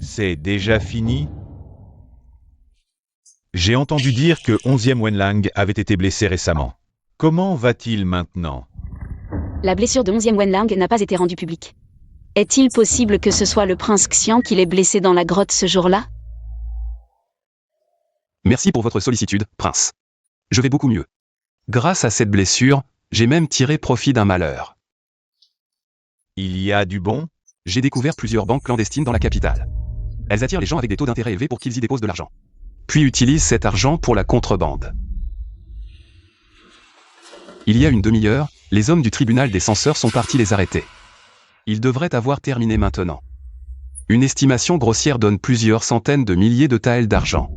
C'est déjà fini? J'ai entendu dire que 11e Wenlang avait été blessé récemment. Comment va-t-il maintenant? La blessure de 11e Wenlang n'a pas été rendue publique. Est-il possible que ce soit le prince Xian qui l'ait blessé dans la grotte ce jour-là? Merci pour votre sollicitude, prince. Je vais beaucoup mieux. Grâce à cette blessure, j'ai même tiré profit d'un malheur. Il y a du bon? J'ai découvert plusieurs banques clandestines dans la capitale. Elles attirent les gens avec des taux d'intérêt élevés pour qu'ils y déposent de l'argent. Puis utilisent cet argent pour la contrebande. Il y a une demi-heure, les hommes du tribunal des censeurs sont partis les arrêter. Ils devraient avoir terminé maintenant. Une estimation grossière donne plusieurs centaines de milliers de taels d'argent.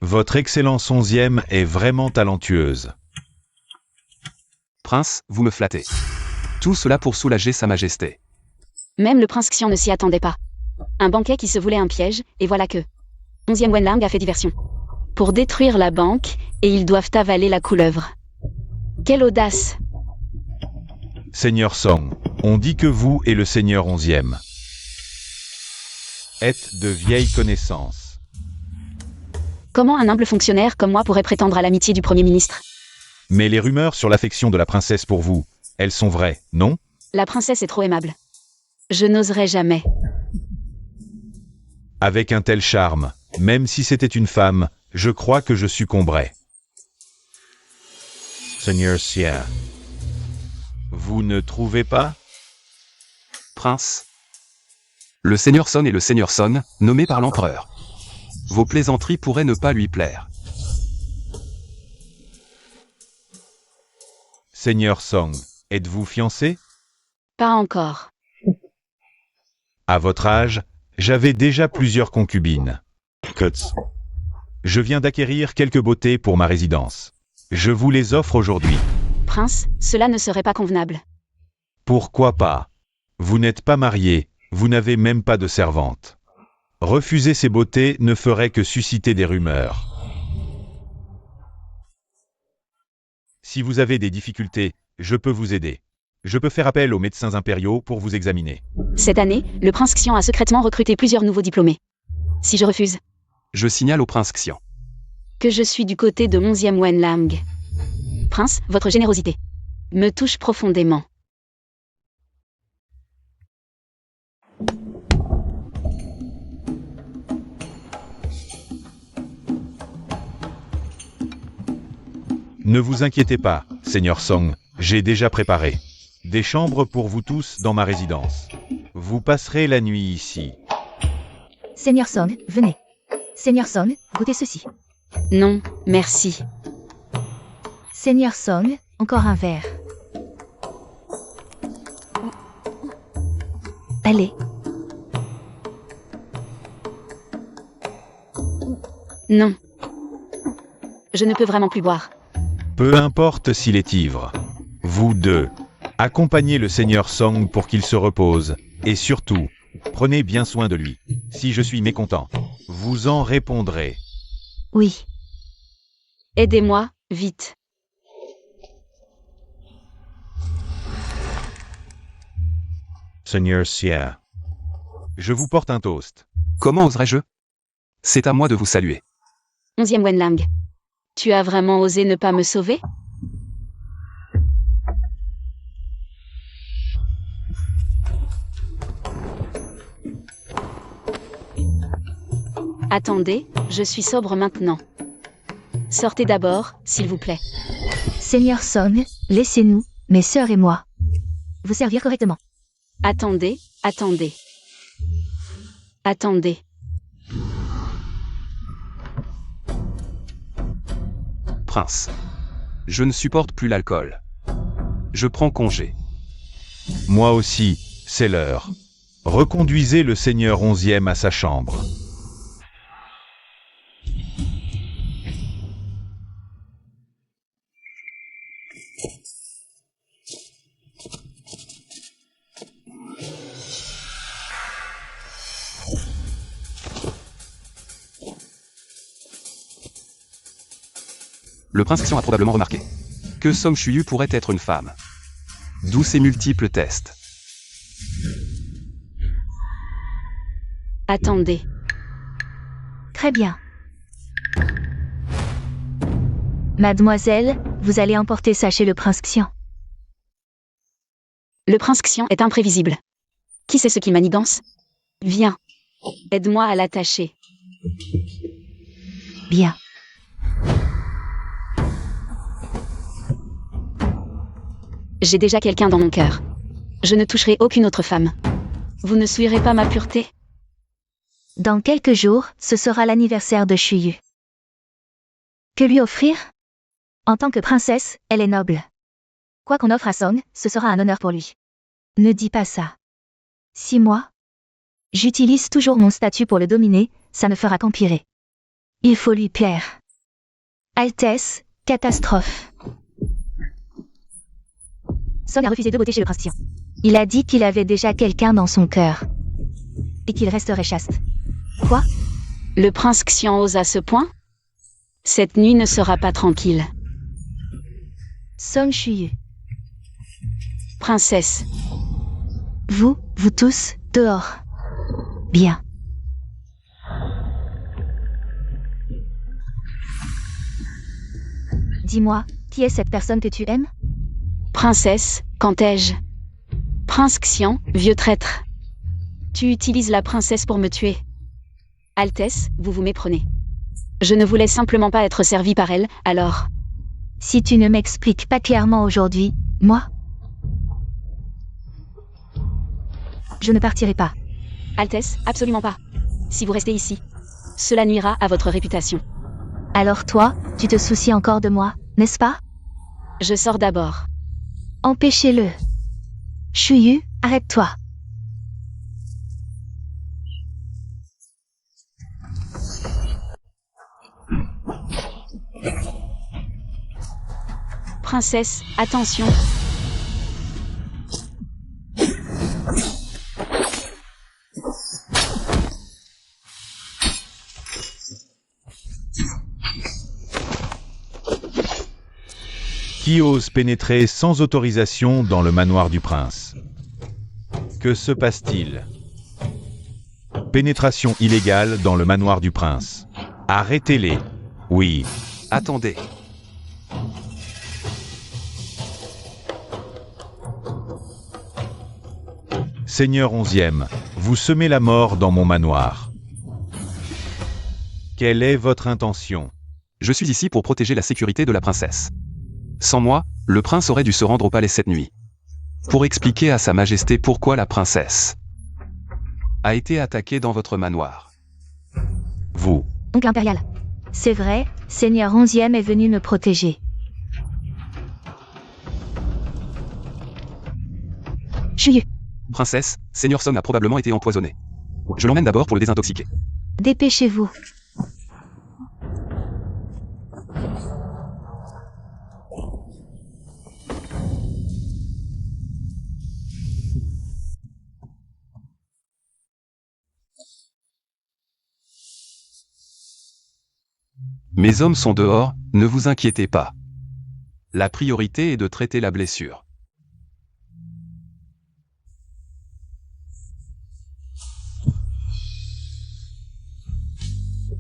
Votre Excellence 11e est vraiment talentueuse. Prince, vous me flattez. Tout cela pour soulager sa majesté. Même le prince Xian ne s'y attendait pas. Un banquet qui se voulait un piège, et voilà que 11e Wenlang a fait diversion. Pour détruire la banque, et ils doivent avaler la couleuvre. Quelle audace! Seigneur Song, on dit que vous et le Seigneur 11e êtes de vieilles connaissances. Comment un humble fonctionnaire comme moi pourrait prétendre à l'amitié du Premier ministre? Mais les rumeurs sur l'affection de la princesse pour vous, elles sont vraies, non? La princesse est trop aimable. Je n'oserais jamais. Avec un tel charme, même si c'était une femme, je crois que je succomberais. Seigneur Xia, vous ne trouvez pas? Prince. Le seigneur Son est le seigneur Son, nommé par l'empereur. Vos plaisanteries pourraient ne pas lui plaire. Seigneur Song, êtes-vous fiancé? Pas encore. À votre âge, j'avais déjà plusieurs concubines. Je viens d'acquérir quelques beautés pour ma résidence. Je vous les offre aujourd'hui. Prince, cela ne serait pas convenable. Pourquoi pas? Vous n'êtes pas marié, vous n'avez même pas de servante. Refuser ces beautés ne ferait que susciter des rumeurs. Si vous avez des difficultés, je peux vous aider. Je peux faire appel aux médecins impériaux pour vous examiner. Cette année, le prince Xian a secrètement recruté plusieurs nouveaux diplômés. Si je refuse, Je signale au prince Xian. que je suis du côté de 11e Wenlang. Prince, votre générosité me touche profondément. Ne vous inquiétez pas, Seigneur Song, j'ai déjà préparé des chambres pour vous tous dans ma résidence. Vous passerez la nuit ici. Seigneur Song, venez. Seigneur Song, goûtez ceci. Non, merci. Seigneur Song, encore un verre. Allez, Non. Je ne peux vraiment plus boire. Peu importe s'il est ivre. Vous deux, accompagnez le Seigneur Song pour qu'il se repose, et surtout, prenez bien soin de lui. Si je suis mécontent, vous en répondrez. oui. Aidez-moi, vite. Seigneur Xia, je vous porte un toast. Comment oserais-je? C'est à moi de vous saluer. 11e Wenlang. Tu as vraiment osé ne pas me sauver? Attendez, je suis sobre maintenant. Sortez d'abord, s'il vous plaît. Seigneur Song, laissez-nous, mes sœurs et moi, vous servir correctement. Attendez, attendez. Attendez. Prince. Je ne supporte plus l'alcool. Je prends congé. Moi aussi, c'est l'heure. Reconduisez le Seigneur 11e à sa chambre. Le prince Xian a probablement remarqué que Song Shuyu pourrait être une femme. D'où ces multiples tests. Attendez. Très bien. Mademoiselle, vous allez emporter ça chez le prince Xian. Le prince Xian est imprévisible. Qui sait ce qu'il manigance? Viens. Aide-moi à l'attacher. Bien. J'ai déjà quelqu'un dans mon cœur. Je ne toucherai aucune autre femme. Vous ne souillerez pas ma pureté? Dans quelques jours, ce sera l'anniversaire de Shuyu. Que lui offrir? En tant que princesse, elle est noble. Quoi qu'on offre à Song, ce sera un honneur pour lui. Ne dis pas ça. Si moi, j'utilise toujours mon statut pour le dominer, ça ne fera qu'empirer. Il faut lui plaire. Altesse, catastrophe. Song a refusé de beauté chez le prince Xian. Il a dit qu'il avait déjà quelqu'un dans son cœur. Et qu'il resterait chaste. Quoi? Le prince Xian ose à ce point? Cette nuit ne sera pas tranquille. Song Shuyu. Princesse. Vous tous, dehors. Bien. Dis-moi, qui est cette personne que tu aimes? Princesse, quand ai-je? Prince Xian, vieux traître. Tu utilises la princesse pour me tuer. Altesse, vous vous méprenez. Je ne voulais simplement pas être servi par elle, alors... Si tu ne m'expliques pas clairement aujourd'hui, moi, je ne partirai pas. Altesse, absolument pas. Si vous restez ici, cela nuira à votre réputation. Alors toi, tu te soucies encore de moi, n'est-ce pas? Je sors d'abord. Empêchez-le. Shuyu, arrête-toi. Princesse, attention. Qui ose pénétrer sans autorisation dans le manoir du prince? Que se passe-t-il? Pénétration illégale dans le manoir du prince. Arrêtez-les. Oui. Attendez. Seigneur 11e, vous semez la mort dans mon manoir. Quelle est votre intention? Je suis ici pour protéger la sécurité de la princesse. Sans moi, le prince aurait dû se rendre au palais cette nuit. Pour expliquer à sa majesté pourquoi la princesse a été attaquée dans votre manoir. Vous. Oncle impérial. C'est vrai, Seigneur 11e est venu me protéger. Chuyu. Princesse, Seigneur Song a probablement été empoisonné. Je l'emmène d'abord pour le désintoxiquer. Dépêchez-vous. Mes hommes sont dehors, ne vous inquiétez pas. La priorité est de traiter la blessure.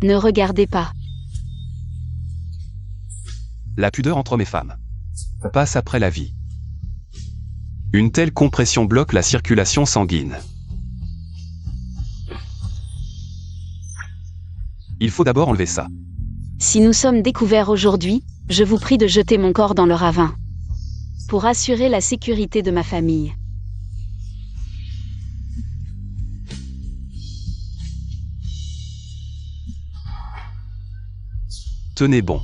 Ne regardez pas. La pudeur entre hommes et femmes passe après la vie. Une telle compression bloque la circulation sanguine. Il faut d'abord enlever ça. Si nous sommes découverts aujourd'hui, je vous prie de jeter mon corps dans le ravin. Pour assurer la sécurité de ma famille. Tenez bon.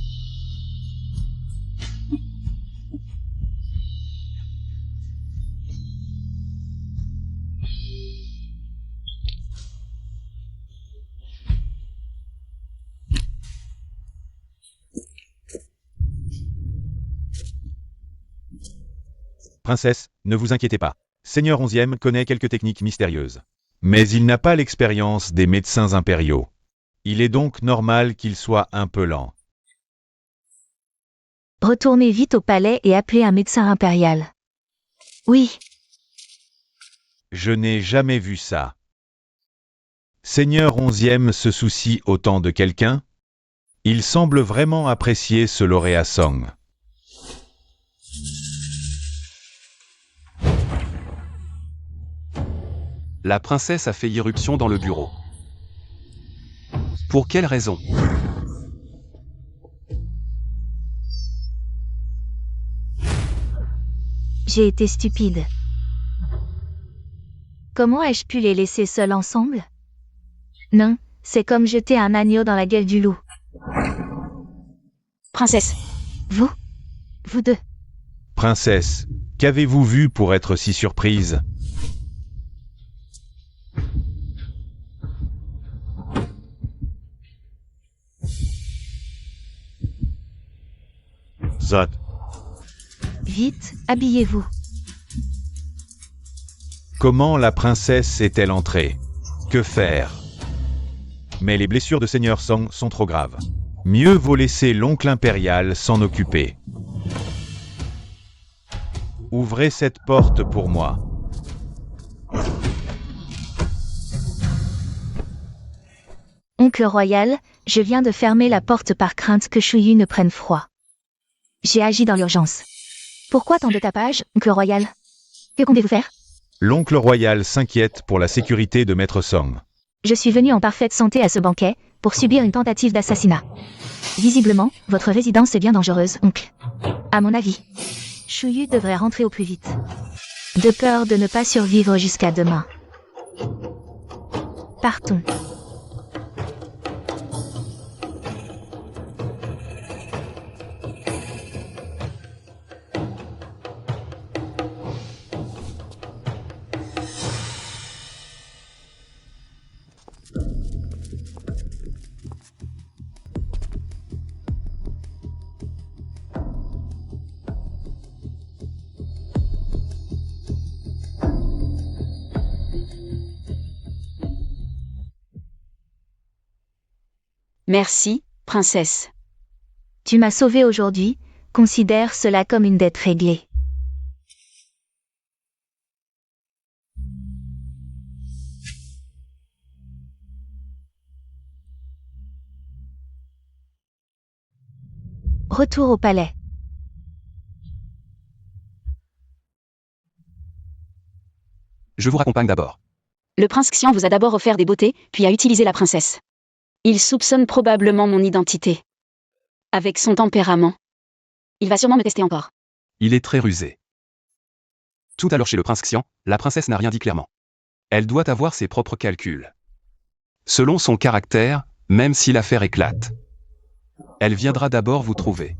Princesse, ne vous inquiétez pas. Seigneur 11e connaît quelques techniques mystérieuses. Mais il n'a pas l'expérience des médecins impériaux. Il est donc normal qu'il soit un peu lent. Retournez vite au palais et appelez un médecin impérial. Oui. Je n'ai jamais vu ça. Seigneur 11e se soucie autant de quelqu'un? Il semble vraiment apprécier ce lauréat Song. La princesse a fait irruption dans le bureau. Pour quelle raison? J'ai été stupide. Comment ai-je pu les laisser seuls ensemble? Non, c'est comme jeter un agneau dans la gueule du loup. Princesse. Vous deux. Princesse, qu'avez-vous vu pour être si surprise? Zot. Vite, habillez-vous. Comment la princesse est-elle entrée? Que faire? Mais les blessures de Seigneur Song sont trop graves. Mieux vaut laisser l'oncle impérial s'en occuper. Ouvrez cette porte pour moi. Oncle royal, je viens de fermer la porte par crainte que Chuyu ne prenne froid. J'ai agi dans l'urgence. Pourquoi tant de tapage, oncle royal? Que comptez-vous faire? L'oncle royal s'inquiète pour la sécurité de Maître Song. Je suis venu en parfaite santé à ce banquet, pour subir une tentative d'assassinat. Visiblement, votre résidence est bien dangereuse, oncle. À mon avis, Chuyu devrait rentrer au plus vite. De peur de ne pas survivre jusqu'à demain. Partons. Merci, princesse. Tu m'as sauvé aujourd'hui, considère cela comme une dette réglée. Retour au palais. Je vous raccompagne d'abord. Le prince Xian vous a d'abord offert des beautés, puis a utilisé la princesse. Il soupçonne probablement mon identité. Avec son tempérament. Il va sûrement me tester encore. Il est très rusé. Tout à l'heure chez le prince Xian, la princesse n'a rien dit clairement. Elle doit avoir ses propres calculs. Selon son caractère, même si l'affaire éclate, elle viendra d'abord vous trouver.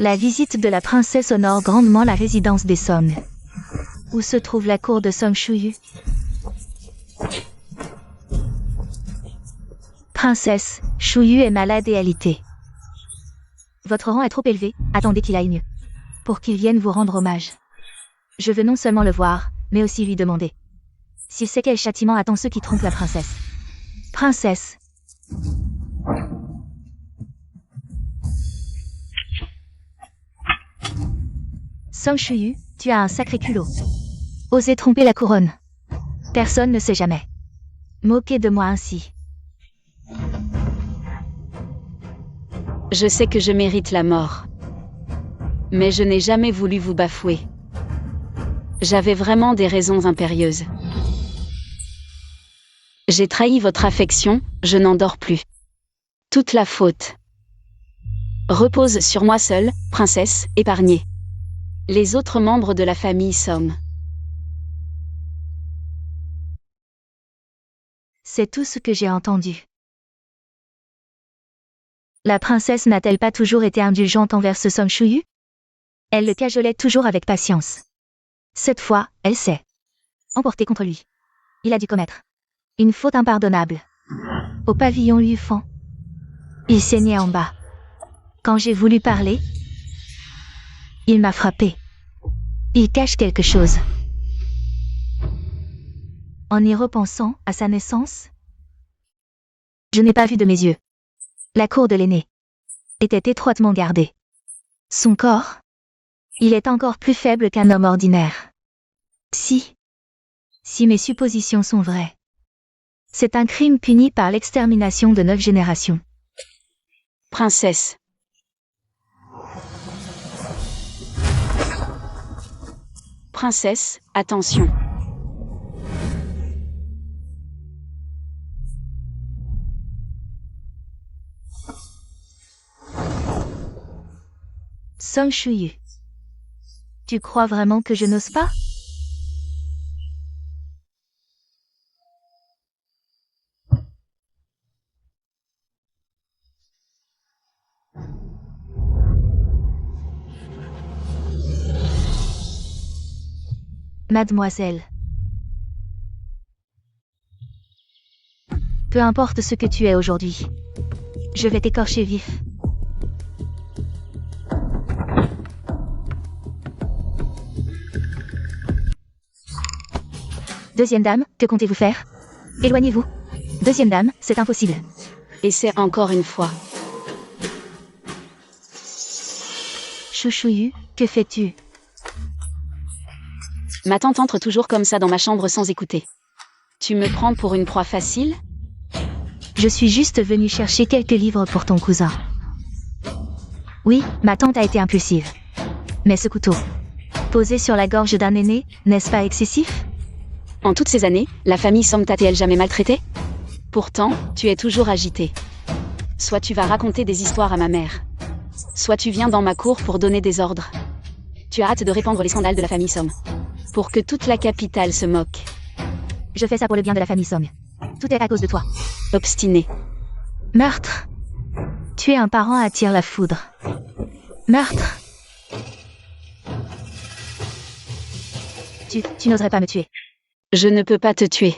La visite de la princesse honore grandement la résidence des Song. Où se trouve la cour de Song Shuyu? Princesse, Shuyu est malade et alité. Votre rang est trop élevé, attendez qu'il aille mieux. Pour qu'il vienne vous rendre hommage. Je veux non seulement le voir, mais aussi lui demander. S'il sait quel châtiment attend ceux qui trompent la princesse. Princesse. Song Shuyu, tu as un sacré culot. Oser tromper la couronne. Personne ne sait jamais. Moquer de moi ainsi. Je sais que je mérite la mort. Mais je n'ai jamais voulu vous bafouer. J'avais vraiment des raisons impérieuses. J'ai trahi votre affection, je n'en dors plus. Toute la faute repose sur moi seule, princesse, épargnée. Les autres membres de la famille Song. C'est tout ce que j'ai entendu. La princesse n'a-t-elle pas toujours été indulgente envers ce Song Shuyu? Elle le cajolait toujours avec patience. Cette fois, elle s'est emportée contre lui. Il a dû commettre une faute impardonnable. Au pavillon Lufan. Il saignait en bas. Quand j'ai voulu parler, il m'a frappé. Il cache quelque chose. En y repensant à sa naissance, je n'ai pas vu de mes yeux. La cour de l'aîné était étroitement gardée. Son corps, il est encore plus faible qu'un homme ordinaire. Si mes suppositions sont vraies, c'est un crime puni par l'extermination de 9 générations. Princesse. Princesse, attention. Song Shuyu. Tu crois vraiment que je n'ose pas? Mademoiselle. Peu importe ce que tu es aujourd'hui. Je vais t'écorcher vif. Deuxième dame, que comptez-vous faire? Éloignez-vous. Deuxième dame, c'est impossible. Essaie encore une fois. Chouchouyu, que fais-tu? Ma tante entre toujours comme ça dans ma chambre sans écouter. Tu me prends pour une proie facile? Je suis juste venue chercher quelques livres pour ton cousin. Oui, ma tante a été impulsive. Mais ce couteau, posé sur la gorge d'un aîné, n'est-ce pas excessif? En toutes ces années, la famille Song t'a-t-elle jamais maltraité? Pourtant, tu es toujours agité. Soit tu vas raconter des histoires à ma mère. Soit tu viens dans ma cour pour donner des ordres. Tu as hâte de répandre les scandales de la famille Song. Pour que toute la capitale se moque. Je fais ça pour le bien de la famille Song. Tout est à cause de toi. Obstiné. Meurtre. Tu es un parent attire la foudre. Meurtre. Tu n'oserais pas me tuer. Je ne peux pas te tuer.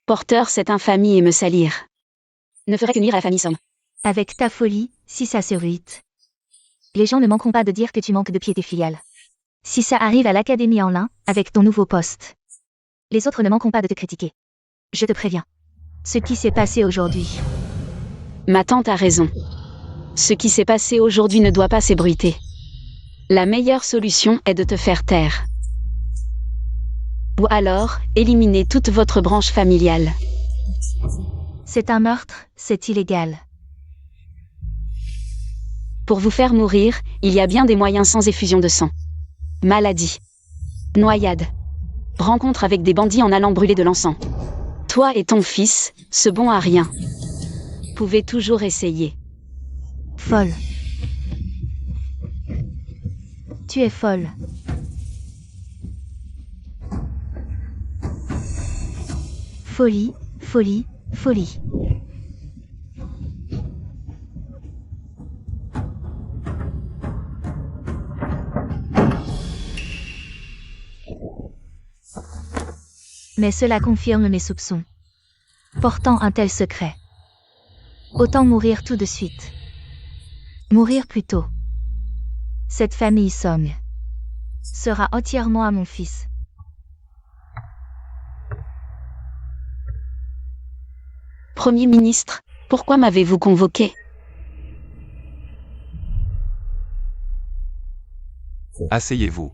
Porteur cette infamie et me salir. Ne ferait que nuire à la famille Song. Avec ta folie, si ça s'irrite. Les gens ne manqueront pas de dire que tu manques de piété filiale. Si ça arrive à l'Académie en lin, avec ton nouveau poste. Les autres ne manqueront pas de te critiquer. Je te préviens. Ce qui s'est passé aujourd'hui Ma tante a raison. Ce qui s'est passé aujourd'hui ne doit pas s'ébruiter. La meilleure solution est de te faire taire. Ou alors, éliminer toute votre branche familiale. C'est un meurtre, c'est illégal. Pour vous faire mourir, il y a bien des moyens sans effusion de sang. Maladie. Noyade. Rencontre avec des bandits en allant brûler de l'encens. Toi et ton fils, ce bon à rien. Pouvez toujours essayer. Folle. Tu es folle. Folie, folie, folie. Mais cela confirme mes soupçons. Portant un tel secret. Autant mourir tout de suite. Mourir plus tôt. Cette famille Song sera entièrement à mon fils. Premier ministre, pourquoi m'avez-vous convoqué? Asseyez-vous.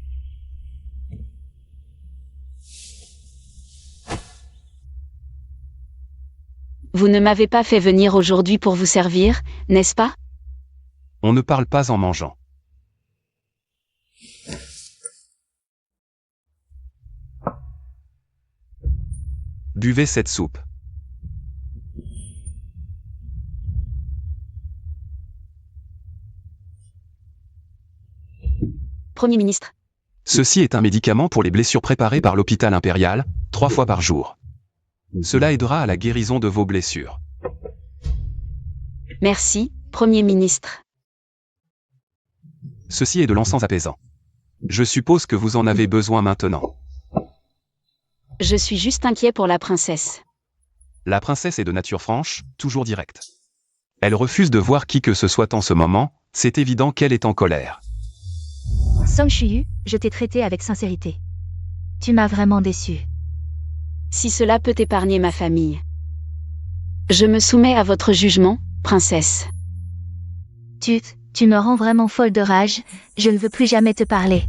Vous ne m'avez pas fait venir aujourd'hui pour vous servir, n'est-ce pas? On ne parle pas en mangeant. Buvez cette soupe. Premier ministre. Ceci est un médicament pour les blessures préparé par l'hôpital impérial, 3 fois par jour. Cela aidera à la guérison de vos blessures. Merci, Premier ministre. Ceci est de l'encens apaisant. Je suppose que vous en avez besoin maintenant. Je suis juste inquiet pour la princesse. La princesse est de nature franche, toujours directe. Elle refuse de voir qui que ce soit en ce moment, c'est évident qu'elle est en colère. Song Shuyu, je t'ai traité avec sincérité. Tu m'as vraiment déçu. Si cela peut épargner ma famille. Je me soumets à votre jugement, princesse. Tu me rends vraiment folle de rage, je ne veux plus jamais te parler.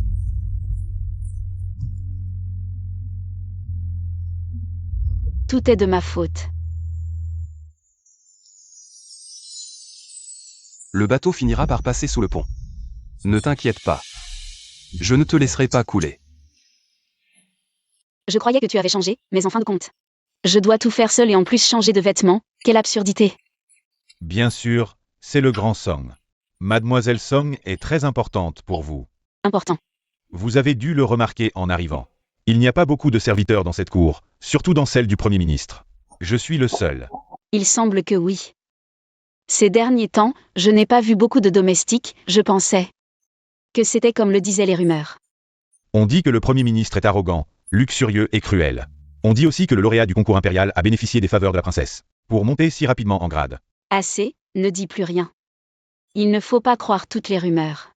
Tout est de ma faute. Le bateau finira par passer sous le pont. Ne t'inquiète pas. Je ne te laisserai pas couler. Je croyais que tu avais changé, mais en fin de compte. Je dois tout faire seul et en plus changer de vêtements, quelle absurdité. Bien sûr, c'est le grand Song. Mademoiselle Song est très importante pour vous. Important. Vous avez dû le remarquer en arrivant. Il n'y a pas beaucoup de serviteurs dans cette cour, surtout dans celle du Premier ministre. Je suis le seul. Il semble que oui. Ces derniers temps, je n'ai pas vu beaucoup de domestiques, je pensais que c'était comme le disaient les rumeurs. On dit que le Premier ministre est arrogant, luxurieux et cruel. On dit aussi que le lauréat du concours impérial a bénéficié des faveurs de la princesse, pour monter si rapidement en grade. Assez, ne dis plus rien. Il ne faut pas croire toutes les rumeurs.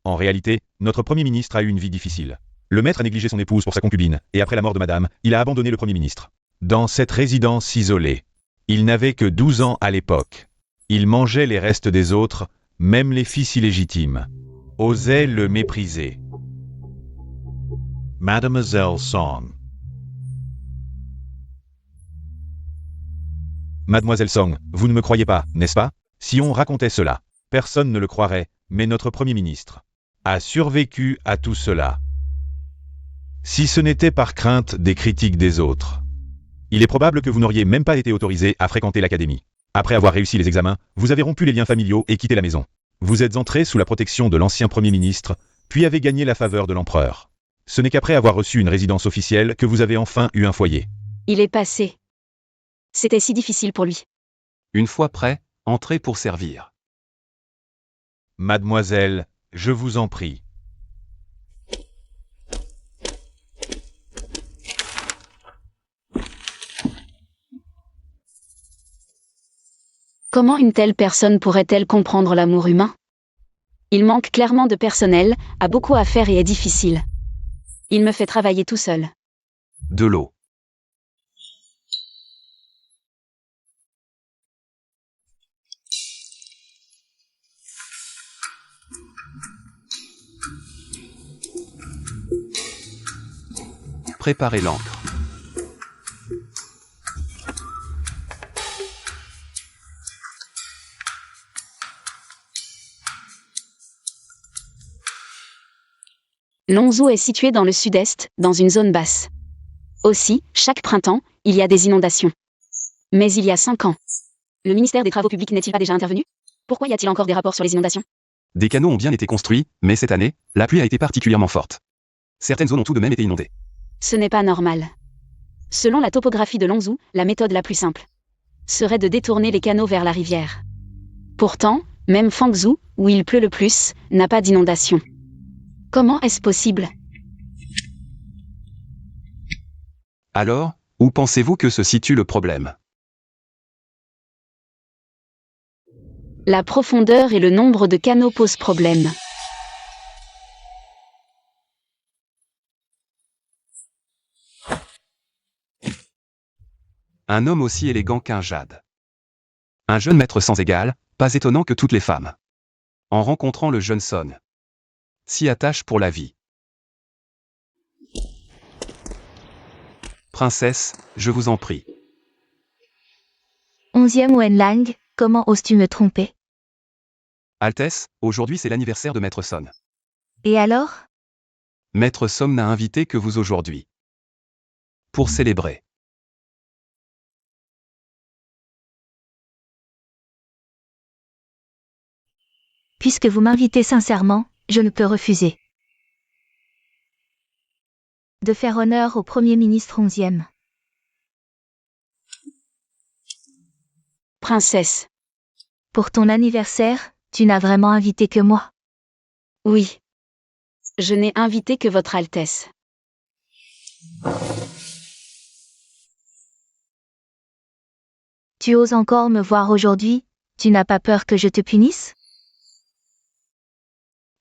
En réalité, notre Premier ministre a eu une vie difficile. Le maître a négligé son épouse pour sa concubine, et après la mort de madame, il a abandonné le Premier ministre. Dans cette résidence isolée, il n'avait que 12 ans à l'époque. Il mangeait les restes des autres, même les fils illégitimes. Osait le mépriser. Mademoiselle Song. Mademoiselle Song, vous ne me croyez pas, n'est-ce pas? Si on racontait cela, personne ne le croirait, mais notre Premier ministre a survécu à tout cela. Si ce n'était par crainte des critiques des autres. Il est probable que vous n'auriez même pas été autorisé à fréquenter l'académie. Après avoir réussi les examens, vous avez rompu les liens familiaux et quitté la maison. Vous êtes entré sous la protection de l'ancien Premier ministre, puis avez gagné la faveur de l'empereur. Ce n'est qu'après avoir reçu une résidence officielle que vous avez enfin eu un foyer. Il est passé. C'était si difficile pour lui. Une fois prêt, entrez pour servir. Mademoiselle, je vous en prie. Comment une telle personne pourrait-elle comprendre l'amour humain? Il manque clairement de personnel, a beaucoup à faire et est difficile. Il me fait travailler tout seul. De l'eau. Préparez l'encre. Longzhou est situé dans le sud-est, dans une zone basse. Aussi, chaque printemps, il y a des inondations. Mais il y a 5 ans. Le ministère des Travaux publics n'est-il pas déjà intervenu? Pourquoi y a-t-il encore des rapports sur les inondations? Des canaux ont bien été construits, mais cette année, la pluie a été particulièrement forte. Certaines zones ont tout de même été inondées. Ce n'est pas normal. Selon la topographie de Longzhou, la méthode la plus simple serait de détourner les canaux vers la rivière. Pourtant, même Fangzhou, où il pleut le plus, n'a pas d'inondation. Comment est-ce possible? Alors, où pensez-vous que se situe le problème? La profondeur et le nombre de canaux posent problème. Un homme aussi élégant qu'un jade. Un jeune maître sans égal, pas étonnant que toutes les femmes, en rencontrant le jeune Son, s'y attachent pour la vie. Princesse, je vous en prie. 11e Wenlang, comment oses-tu me tromper? Altesse, aujourd'hui c'est l'anniversaire de Maître Son. Et alors? Maître Son n'a invité que vous aujourd'hui. Pour célébrer. Puisque vous m'invitez sincèrement, je ne peux refuser. De faire honneur au Premier ministre 11e. Princesse. Pour ton anniversaire, tu n'as vraiment invité que moi. Oui. Je n'ai invité que votre Altesse. Tu oses encore me voir aujourd'hui? Tu n'as pas peur que je te punisse?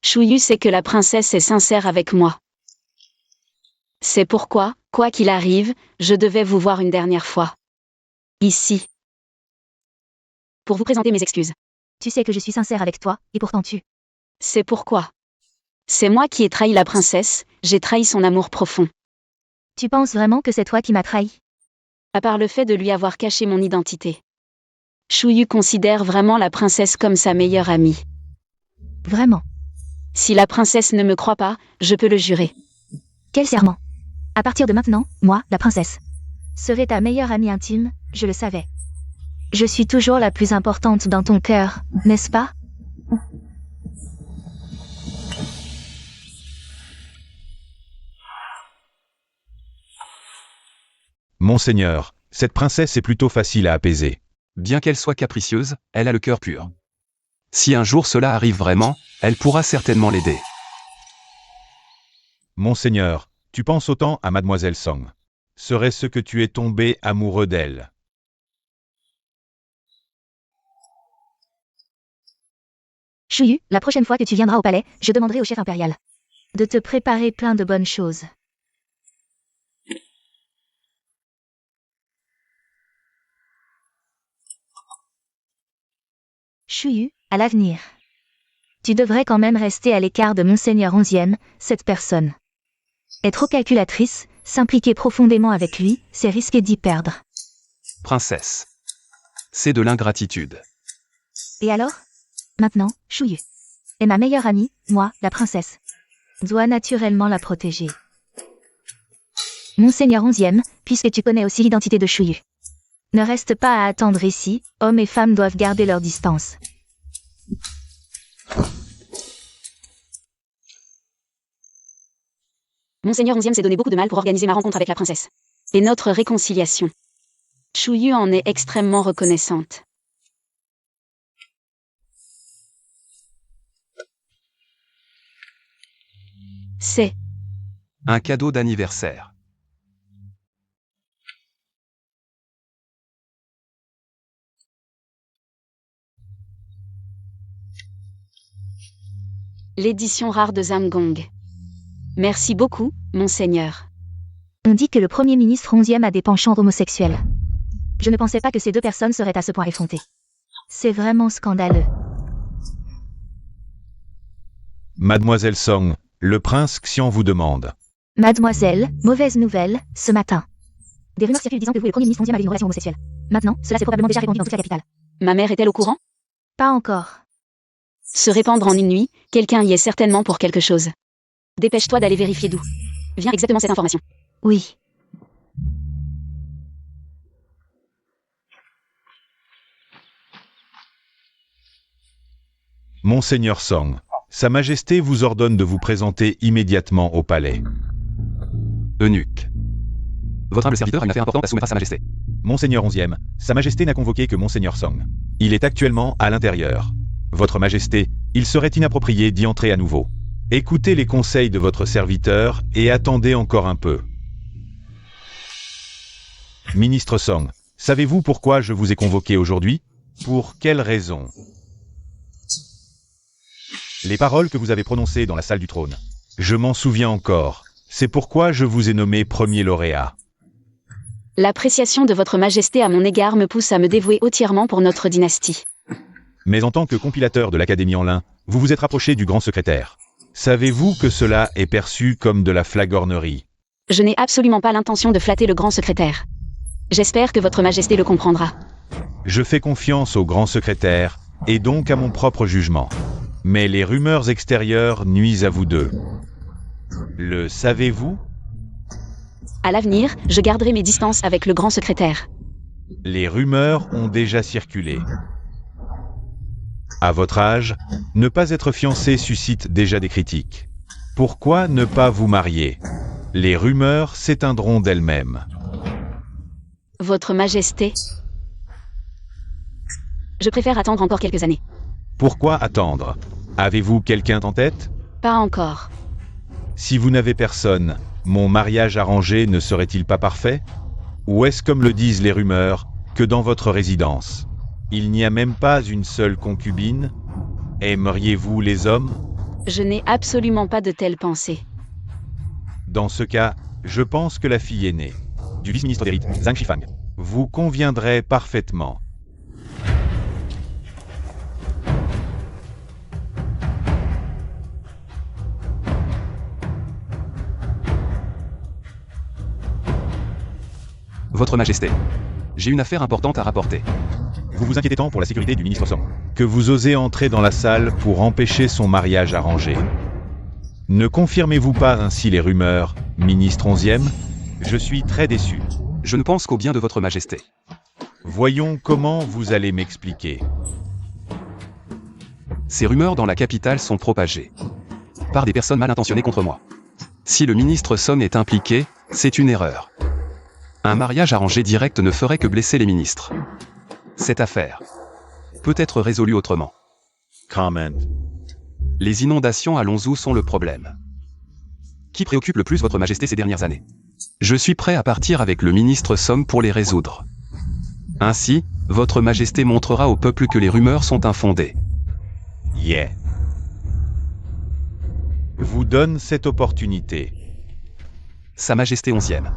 Shuyu sait que la princesse est sincère avec moi. C'est pourquoi, quoi qu'il arrive, je devais vous voir une dernière fois. Ici. Pour vous présenter mes excuses. Tu sais que je suis sincère avec toi, et pourtant tu... C'est pourquoi. C'est moi qui ai trahi la princesse, j'ai trahi son amour profond. Tu penses vraiment que c'est toi qui m'as trahi? À part le fait de lui avoir caché mon identité. Shuyu considère vraiment la princesse comme sa meilleure amie. Vraiment? Si la princesse ne me croit pas, je peux le jurer. Quel serment? À partir de maintenant, moi, la princesse, serai ta meilleure amie intime, je le savais. Je suis toujours la plus importante dans ton cœur, n'est-ce pas? Monseigneur, cette princesse est plutôt facile à apaiser. Bien qu'elle soit capricieuse, elle a le cœur pur. Si un jour cela arrive vraiment, elle pourra certainement l'aider. Monseigneur, tu penses autant à Mademoiselle Song. Serait-ce que tu es tombé amoureux d'elle? Shuyu, la prochaine fois que tu viendras au palais, je demanderai au chef impérial de te préparer plein de bonnes choses. Shuyu, à l'avenir. Tu devrais quand même rester à l'écart de Monseigneur 11e, cette personne est trop calculatrice, s'impliquer profondément avec lui, c'est risquer d'y perdre. Princesse. C'est de l'ingratitude. Et alors? Maintenant, Shuyu est ma meilleure amie, moi, la princesse, dois naturellement la protéger. Monseigneur 11e, puisque tu connais aussi l'identité de Shuyu. Ne reste pas à attendre ici, hommes et femmes doivent garder leur distance. Monseigneur 11e s'est donné beaucoup de mal pour organiser ma rencontre avec la princesse. Et notre réconciliation. Shuyu en est extrêmement reconnaissante. C'est Un cadeau d'anniversaire. l'édition rare de Zamgong. Merci beaucoup, monseigneur. On dit que le Premier ministre 11e a des penchants homosexuels. Je ne pensais pas que ces deux personnes seraient à ce point effrontées. C'est vraiment scandaleux. Mademoiselle Song, le prince Xian vous demande. Mademoiselle, mauvaise nouvelle, ce matin. Des rumeurs circulent disant que vous et le Premier ministre onzième avez une relation homosexuelle. Maintenant, cela s'est probablement déjà répandu dans toute la capitale. Ma mère est-elle au courant? Pas encore. Se répandre en une nuit, quelqu'un y est certainement pour quelque chose. Dépêche-toi d'aller vérifier d'où vient exactement cette information. Oui. Monseigneur Song, Sa Majesté vous ordonne de vous présenter immédiatement au palais. Eunuque. Votre humble serviteur a une affaire importante à soumettre à Sa Majesté. Monseigneur 11e, Sa Majesté n'a convoqué que Monseigneur Song. Il est actuellement à l'intérieur. Votre Majesté, il serait inapproprié d'y entrer à nouveau. Écoutez les conseils de votre serviteur et attendez encore un peu. Ministre Song, savez-vous pourquoi je vous ai convoqué aujourd'hui? Pour quelle raison? Les paroles que vous avez prononcées dans la salle du trône. Je m'en souviens encore. C'est pourquoi je vous ai nommé premier lauréat. L'appréciation de votre Majesté à mon égard me pousse à me dévouer entièrement pour notre dynastie. Mais en tant que compilateur de l'Académie en lin, vous vous êtes rapproché du grand secrétaire. Savez-vous que cela est perçu comme de la flagornerie? Je n'ai absolument pas l'intention de flatter le grand secrétaire. J'espère que votre Majesté le comprendra. Je fais confiance au grand secrétaire, et donc à mon propre jugement. Mais les rumeurs extérieures nuisent à vous deux. Le savez-vous? À l'avenir, je garderai mes distances avec le grand secrétaire. Les rumeurs ont déjà circulé. À votre âge, ne pas être fiancé suscite déjà des critiques. Pourquoi ne pas vous marier? Les rumeurs s'éteindront d'elles-mêmes. Votre Majesté, je préfère attendre encore quelques années. Pourquoi attendre? Avez-vous quelqu'un en tête? Pas encore. Si vous n'avez personne, mon mariage arrangé ne serait-il pas parfait? Ou est-ce comme le disent les rumeurs, que dans votre résidence, il n'y a même pas une seule concubine? Aimeriez-vous les hommes? Je n'ai absolument pas de telles pensées. Dans ce cas, je pense que la fille aînée, du vice-ministre des rites, Zhang Shifang, vous conviendrait parfaitement. Votre Majesté. J'ai une affaire importante à rapporter. Vous vous inquiétez tant pour la sécurité du ministre Song, que vous osez entrer dans la salle pour empêcher son mariage arrangé. Ne confirmez-vous pas ainsi les rumeurs, ministre 11e? Je suis très déçu. Je ne pense qu'au bien de votre Majesté. Voyons comment vous allez m'expliquer. Ces rumeurs dans la capitale sont propagées par des personnes mal intentionnées contre moi. Si le ministre Song est impliqué, c'est une erreur. Un mariage arrangé direct ne ferait que blesser les ministres. Cette affaire peut être résolue autrement. Comment? Les inondations à Lonzhou sont le problème. Qui préoccupe le plus votre Majesté ces dernières années? Je suis prêt à partir avec le ministre Song pour les résoudre. Ainsi, votre Majesté montrera au peuple que les rumeurs sont infondées. Yeah. Vous donne cette opportunité. Sa Majesté 11e.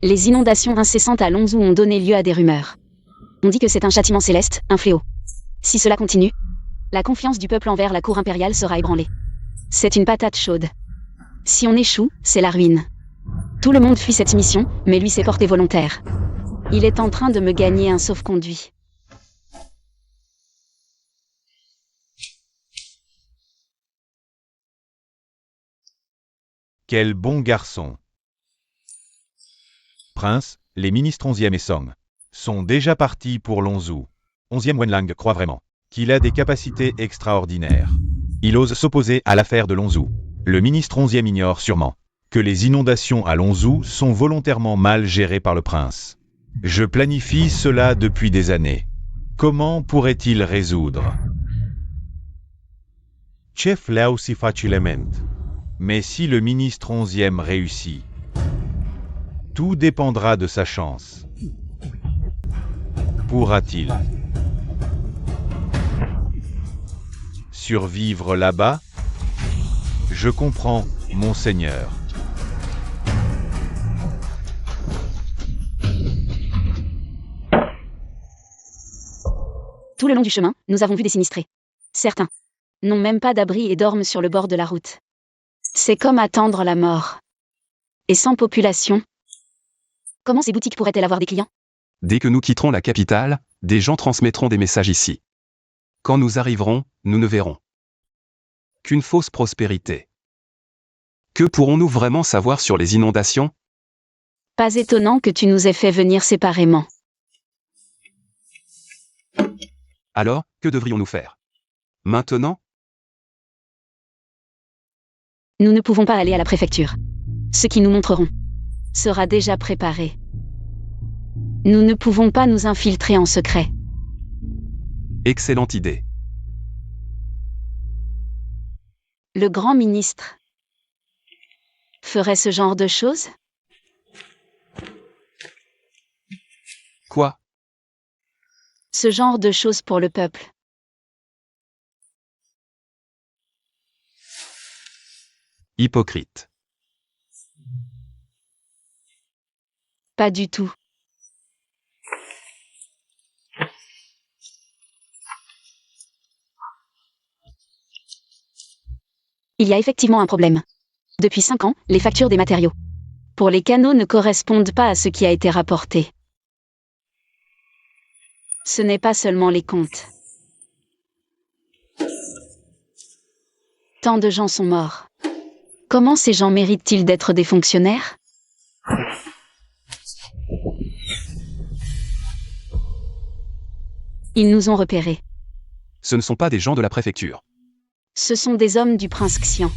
Les inondations incessantes à Lonzhou ont donné lieu à des rumeurs. On dit que c'est un châtiment céleste, un fléau. Si cela continue, la confiance du peuple envers la cour impériale sera ébranlée. C'est une patate chaude. Si on échoue, c'est la ruine. Tout le monde fuit cette mission, mais lui s'est porté volontaire. Il est en train de me gagner un sauf-conduit. Quel bon garçon. Prince, les ministres 11e et Song sont déjà partis pour Lonzhou. 11e Wenlang croit vraiment qu'il a des capacités extraordinaires. Il ose s'opposer à l'affaire de Lonzhou. Le ministre 11e ignore sûrement que les inondations à Lonzhou sont volontairement mal gérées par le prince. Je planifie cela depuis des années. Comment pourrait-il résoudre? Chef là si facilement. Mais si le ministre 11e réussit, tout dépendra de sa chance. Pourra-t-il survivre là-bas? Je comprends, monseigneur. Tout le long du chemin, nous avons vu des sinistrés. Certains n'ont même pas d'abri et dorment sur le bord de la route. C'est comme attendre la mort. Et sans population? Comment ces boutiques pourraient-elles avoir des clients? Dès que nous quitterons la capitale, des gens transmettront des messages ici. Quand nous arriverons, nous ne verrons qu'une fausse prospérité. Que pourrons-nous vraiment savoir sur les inondations? Pas étonnant que tu nous aies fait venir séparément. Alors, que devrions-nous faire? Maintenant? Nous ne pouvons pas aller à la préfecture. Ce qu'ils nous montreront sera déjà préparé. Nous ne pouvons pas nous infiltrer en secret. Excellente idée. Le grand ministre ferait ce genre de choses? Quoi? Ce genre de choses pour le peuple. Hypocrite. Pas du tout. Il y a effectivement un problème. Depuis 5 ans, les factures des matériaux pour les canaux ne correspondent pas à ce qui a été rapporté. Ce n'est pas seulement les comptes. Tant de gens sont morts. Comment ces gens méritent-ils d'être des fonctionnaires? Ils nous ont repérés. Ce ne sont pas des gens de la préfecture. Ce sont des hommes du prince Xian.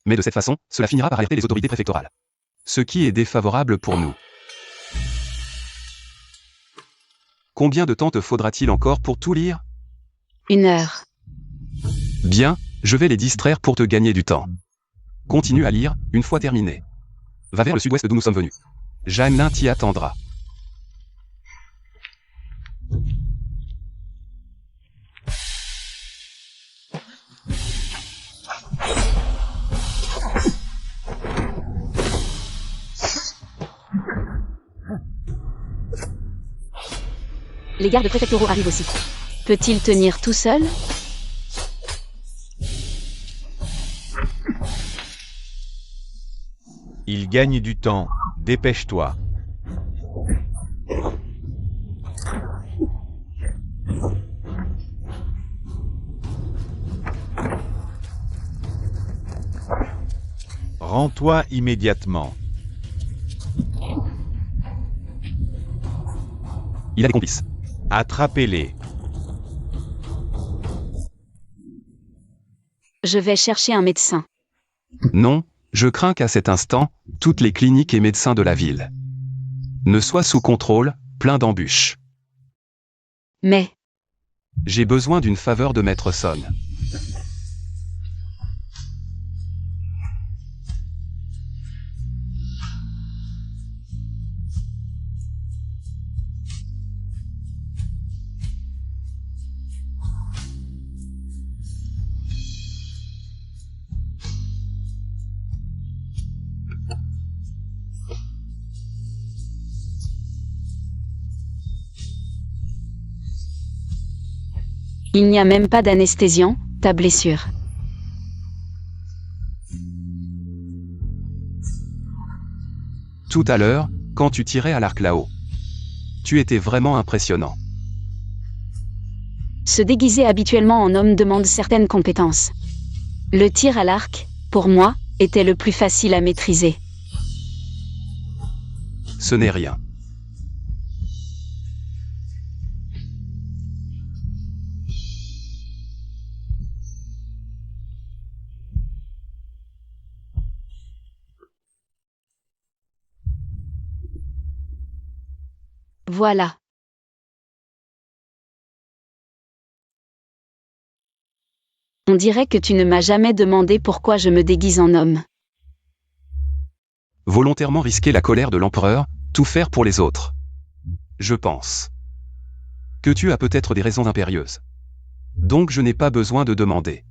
Mais de cette façon, cela finira par alerter les autorités préfectorales. Ce qui est défavorable pour nous. Combien de temps te faudra-t-il encore pour tout lire? 1 heure. Bien, je vais les distraire pour te gagner du temps. Continue à lire, une fois terminé. Va vers le sud-ouest d'où nous sommes venus. Jeanne t'y attendra. Les gardes préfectoraux arrivent aussi. Peut-il tenir tout seul? Il gagne du temps. Dépêche-toi. Rends-toi immédiatement. Il a des complices. Attrapez-les. Je vais chercher un médecin. Non, je crains qu'à cet instant, toutes les cliniques et médecins de la ville ne soient sous contrôle, plein d'embûches. Mais, J'ai besoin d'une faveur de Maître Son. il n'y a même pas d'anesthésiant, ta blessure. Tout à l'heure, quand tu tirais à l'arc là-haut. Tu étais vraiment impressionnant. Se déguiser habituellement en homme demande certaines compétences. Le tir à l'arc, pour moi, était le plus facile à maîtriser. Ce n'est rien. Voilà. On dirait que tu ne m'as jamais demandé pourquoi je me déguise en homme. Volontairement risquer la colère de l'empereur, tout faire pour les autres. Je pense que tu as peut-être des raisons impérieuses. Donc je n'ai pas besoin de demander.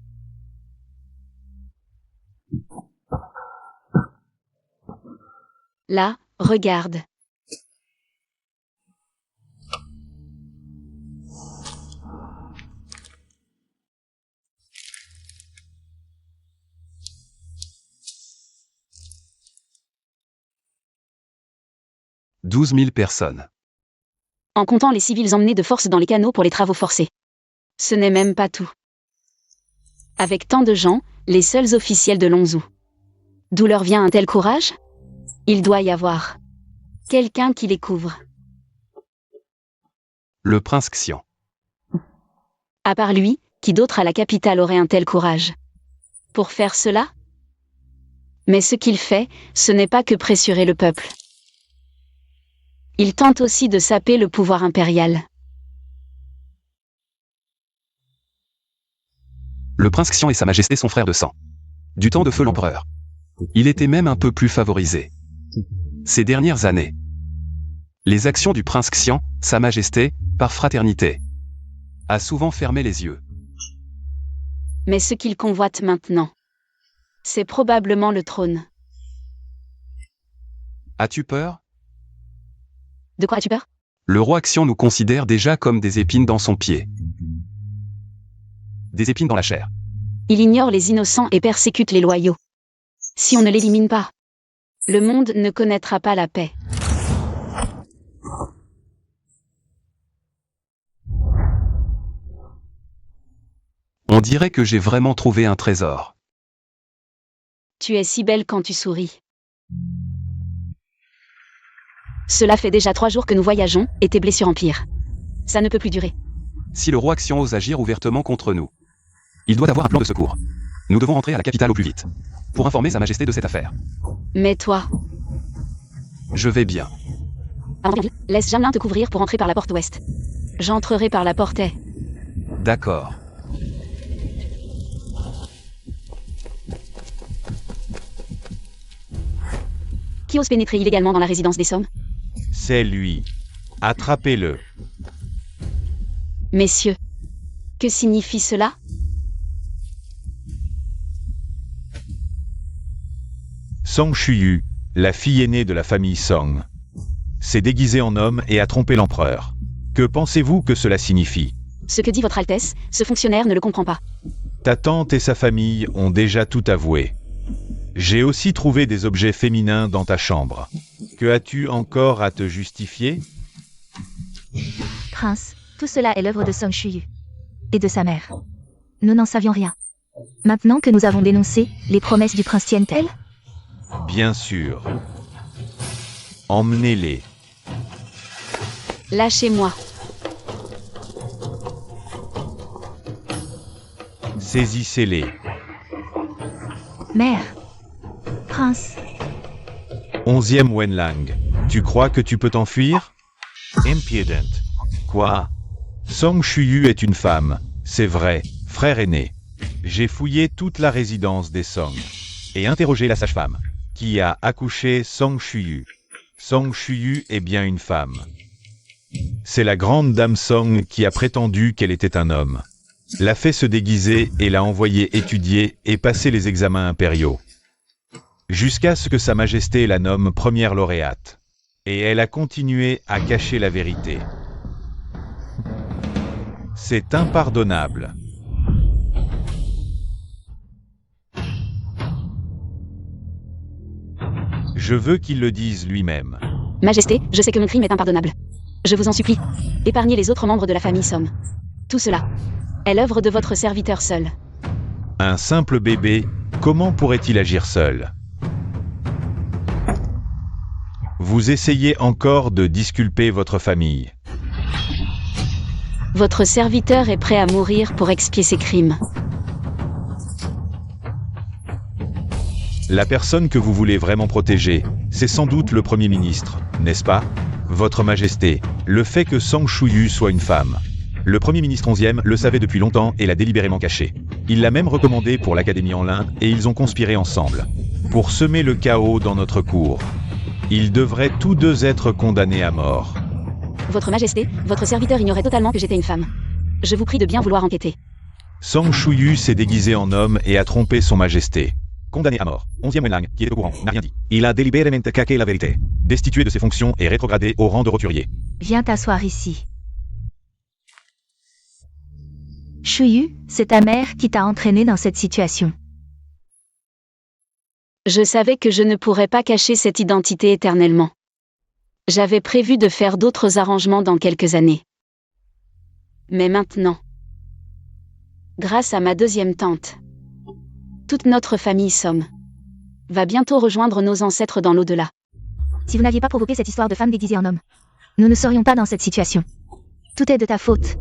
Là, regarde. 12 000 personnes. En comptant les civils emmenés de force dans les canaux pour les travaux forcés. Ce n'est même pas tout. Avec tant de gens, les seuls officiels de Longzhou. D'où leur vient un tel courage? Il doit y avoir quelqu'un qui les couvre. Le prince Xian. À part lui, qui d'autre à la capitale aurait un tel courage? Pour faire cela? Mais ce qu'il fait, ce n'est pas que pressurer le peuple. Il tente aussi de saper le pouvoir impérial. Le prince Xian et sa majesté sont frères de sang. Du temps de feu l'empereur. Il était même un peu plus favorisé. Ces dernières années. Les actions du prince Xian, sa majesté, par fraternité, a souvent fermé les yeux. Mais ce qu'il convoite maintenant, c'est probablement le trône. As-tu peur? De quoi as-tu peur? Le roi Xian nous considère déjà comme des épines dans son pied. Des épines dans la chair. Il ignore les innocents et persécute les loyaux. Si on ne l'élimine pas, le monde ne connaîtra pas la paix. On dirait que j'ai vraiment trouvé un trésor. Tu es si belle quand tu souris. Cela fait déjà 3 jours que nous voyageons, et tes blessures empirent. Ça ne peut plus durer. Si le roi Xian ose agir ouvertement contre nous, il doit avoir un plan de secours. Nous devons rentrer à la capitale au plus vite, pour informer sa majesté de cette affaire. Mais toi, Je vais bien. laisse Janlin te couvrir pour entrer par la porte ouest. J'entrerai par la porte est. D'accord. Qui ose pénétrer illégalement dans la résidence des Sommes? C'est lui. Attrapez-le. Messieurs, que signifie cela? Song Shuyu, la fille aînée de la famille Song, s'est déguisée en homme et a trompé l'empereur. Que pensez-vous que cela signifie? Ce que dit votre Altesse, ce fonctionnaire ne le comprend pas. Ta tante et sa famille ont déjà tout avoué. J'ai aussi trouvé des objets féminins dans ta chambre. Que as-tu encore à te justifier? Prince, tout cela est l'œuvre de Song Shuyu. Et de sa mère. Nous n'en savions rien. Maintenant que nous avons dénoncé, les promesses du prince tiennent-elles? Bien sûr. Emmenez-les. Lâchez-moi. Saisissez-les. Mère. Prince. 11e Wenlang. Tu crois que tu peux t'enfuir? Impudent. Quoi? Song Shuyu est une femme. C'est vrai, frère aîné. J'ai fouillé toute la résidence des Song et interrogé la sage-femme qui a accouché Song Shuyu. Song Shuyu est bien une femme. C'est la grande dame Song qui a prétendu qu'elle était un homme. L'a fait se déguiser et l'a envoyé étudier et passer les examens impériaux. Jusqu'à ce que sa majesté la nomme première lauréate. Et elle a continué à cacher la vérité. C'est impardonnable. Je veux qu'il le dise lui-même. Majesté, je sais que mon crime est impardonnable. Je vous en supplie, épargnez les autres membres de la famille Somme. Tout cela est l'œuvre de votre serviteur seul. Un simple bébé, comment pourrait-il agir seul? Vous essayez encore de disculper votre famille. Votre serviteur est prêt à mourir pour expier ses crimes. La personne que vous voulez vraiment protéger, c'est sans doute le Premier ministre, n'est-ce pas? Votre Majesté, le fait que Song Shuyu soit une femme. Le Premier ministre 11e le savait depuis longtemps et l'a délibérément caché. Il l'a même recommandé pour l'Académie en l'Inde et ils ont conspiré ensemble. Pour semer le chaos dans notre cour. Ils devraient tous deux être condamnés à mort. Votre Majesté, votre serviteur ignorait totalement que j'étais une femme. Je vous prie de bien vouloir enquêter. Song Shuyu s'est déguisé en homme et a trompé son Majesté. Condamné à mort. 11e Wenlang, qui est au courant, n'a rien dit. Il a délibérément caché la vérité. Destitué de ses fonctions et rétrogradé au rang de roturier. Viens t'asseoir ici. Shuyu, c'est ta mère qui t'a entraîné dans cette situation. Je savais que je ne pourrais pas cacher cette identité éternellement. J'avais prévu de faire d'autres arrangements dans quelques années. Mais maintenant, grâce à ma deuxième tante, toute notre famille Somme va bientôt rejoindre nos ancêtres dans l'au-delà. Si vous n'aviez pas provoqué cette histoire de femme déguisée en homme, nous ne serions pas dans cette situation. Tout est de ta faute.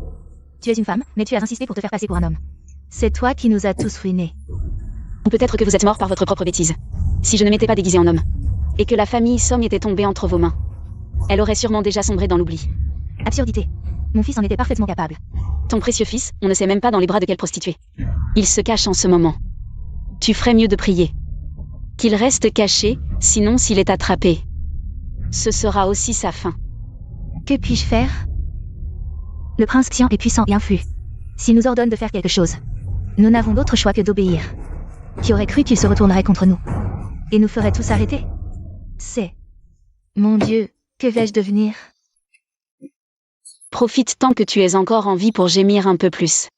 Tu es une femme, mais tu as insisté pour te faire passer pour un homme. C'est toi qui nous as tous ruinés. Ou peut-être que vous êtes mort par votre propre bêtise. Si je ne m'étais pas déguisée en homme, et que la famille Somme était tombée entre vos mains, elle aurait sûrement déjà sombré dans l'oubli. Absurdité. Mon fils en était parfaitement capable. Ton précieux fils, on ne sait même pas dans les bras de quelle prostituée. Il se cache en ce moment. Tu ferais mieux de prier qu'il reste caché, sinon s'il est attrapé, ce sera aussi sa fin. Que puis-je faire? Le prince Xian est puissant et influe. S'il nous ordonne de faire quelque chose, nous n'avons d'autre choix que d'obéir. Qui aurait cru qu'il se retournerait contre nous et nous ferait tous arrêter? C'est... Mon Dieu, que vais-je devenir? Profite tant que tu es encore en vie pour gémir un peu plus.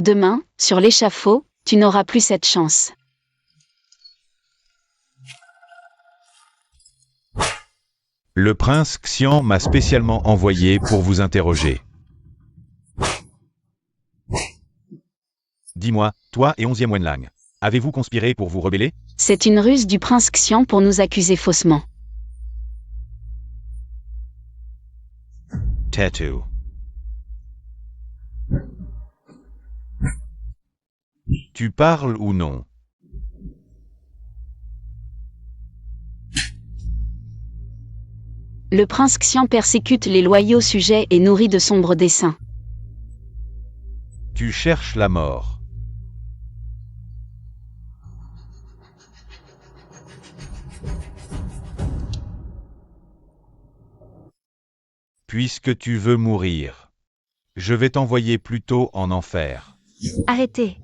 Demain, sur l'échafaud, tu n'auras plus cette chance. Le prince Xian m'a spécialement envoyé pour vous interroger. Dis-moi, toi et 11e Wenlang, avez-vous conspiré pour vous rebeller? C'est une ruse du prince Xian pour nous accuser faussement. Tattoo. Tu parles ou non? Le prince Xian persécute les loyaux sujets et nourrit de sombres desseins. Tu cherches la mort. Puisque tu veux mourir, je vais t'envoyer plutôt en enfer. Arrêtez.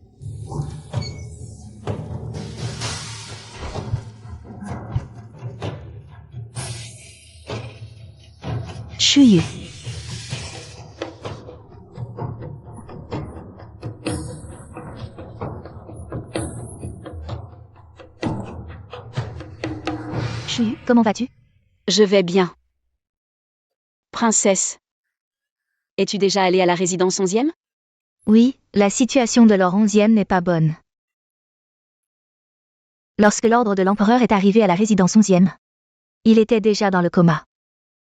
Shuyu. Shuyu, comment vas-tu? Je vais bien. Princesse, es-tu déjà allée à la résidence 11e? Oui, la situation de leur 11e n'est pas bonne. Lorsque l'ordre de l'empereur est arrivé à la résidence 11e, il était déjà dans le coma.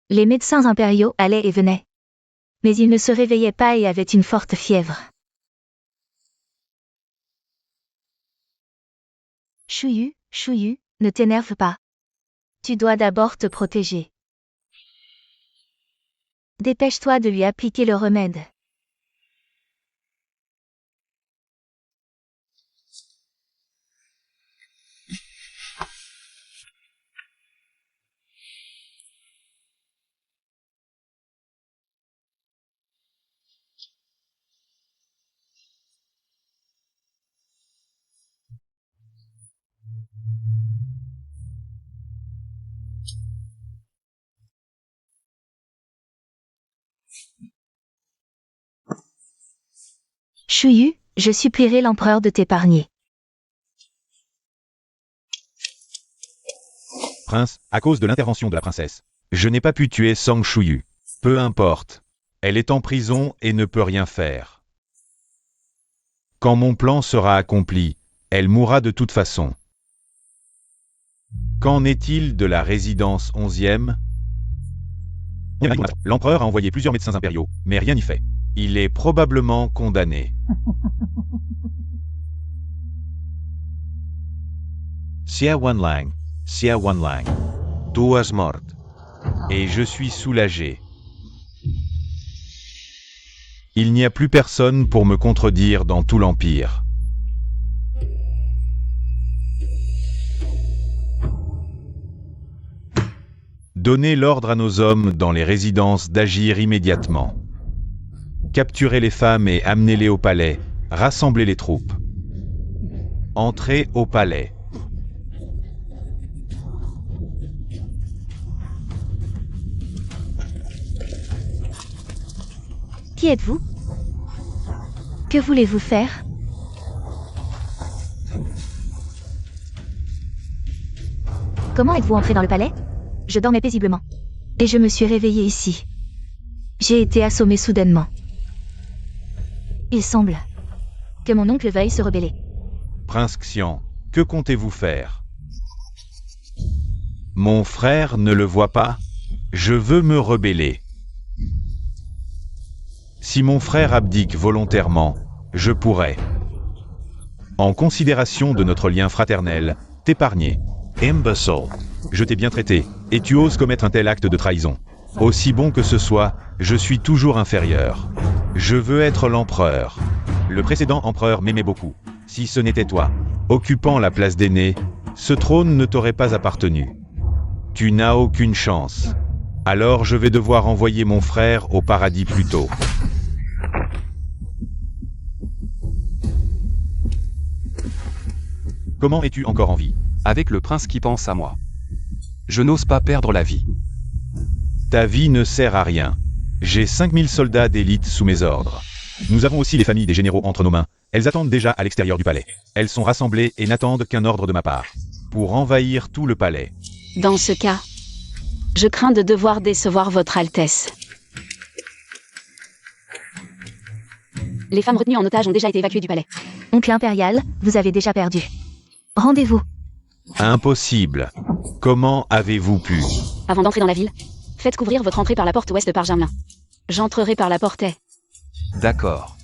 Les médecins impériaux allaient et venaient. Mais il ne se réveillait pas et avait une forte fièvre. Shuyu, Shuyu, ne t'énerve pas. Tu dois d'abord te protéger. Dépêche-toi de lui appliquer le remède. Shuyu, je supplierai l'empereur de t'épargner. Prince, à cause de l'intervention de la princesse, je n'ai pas pu tuer Sang Shuyu. Peu importe. Elle est en prison et ne peut rien faire. Quand mon plan sera accompli, elle mourra de toute façon. Qu'en est-il de la résidence 11e? L'empereur a envoyé plusieurs médecins impériaux, mais rien n'y fait. Il est probablement condamné. Xia Wanlang, tu es morte. Et je suis soulagé. Il n'y a plus personne pour me contredire dans tout l'Empire. Donnez l'ordre à nos hommes dans les résidences d'agir immédiatement. Capturez les femmes et amenez-les au palais. Rassemblez les troupes. Entrez au palais. Qui êtes-vous? Que voulez-vous faire? Comment êtes-vous entré dans le palais? Je dormais paisiblement. Et je me suis réveillée ici. J'ai été assommée soudainement. Il semble que mon oncle veuille se rebeller. Prince Xian, que comptez-vous faire? Mon frère ne le voit pas? Je veux me rebeller. Si mon frère abdique volontairement, je pourrais, en considération de notre lien fraternel, t'épargner. Imbécile. Je t'ai bien traité, et tu oses commettre un tel acte de trahison. Aussi bon que ce soit, je suis toujours inférieur. Je veux être l'empereur. Le précédent empereur m'aimait beaucoup. Si ce n'était toi, occupant la place d'aîné, ce trône ne t'aurait pas appartenu. Tu n'as aucune chance. Alors je vais devoir envoyer mon frère au paradis plus tôt. Comment es-tu encore en vie? Avec le prince qui pense à moi. Je n'ose pas perdre la vie. Ta vie ne sert à rien. J'ai 5000 soldats d'élite sous mes ordres. Nous avons aussi les familles des généraux entre nos mains. Elles attendent déjà à l'extérieur du palais. Elles sont rassemblées et n'attendent qu'un ordre de ma part, pour envahir tout le palais. Dans ce cas, je crains de devoir décevoir votre Altesse. Les femmes retenues en otage ont déjà été évacuées du palais. Oncle impérial, vous avez déjà perdu. Rendez-vous. Impossible. Comment avez-vous pu? Avant d'entrer dans la ville, faites couvrir votre entrée par la porte ouest par Germain. J'entrerai par la porte est. D'accord.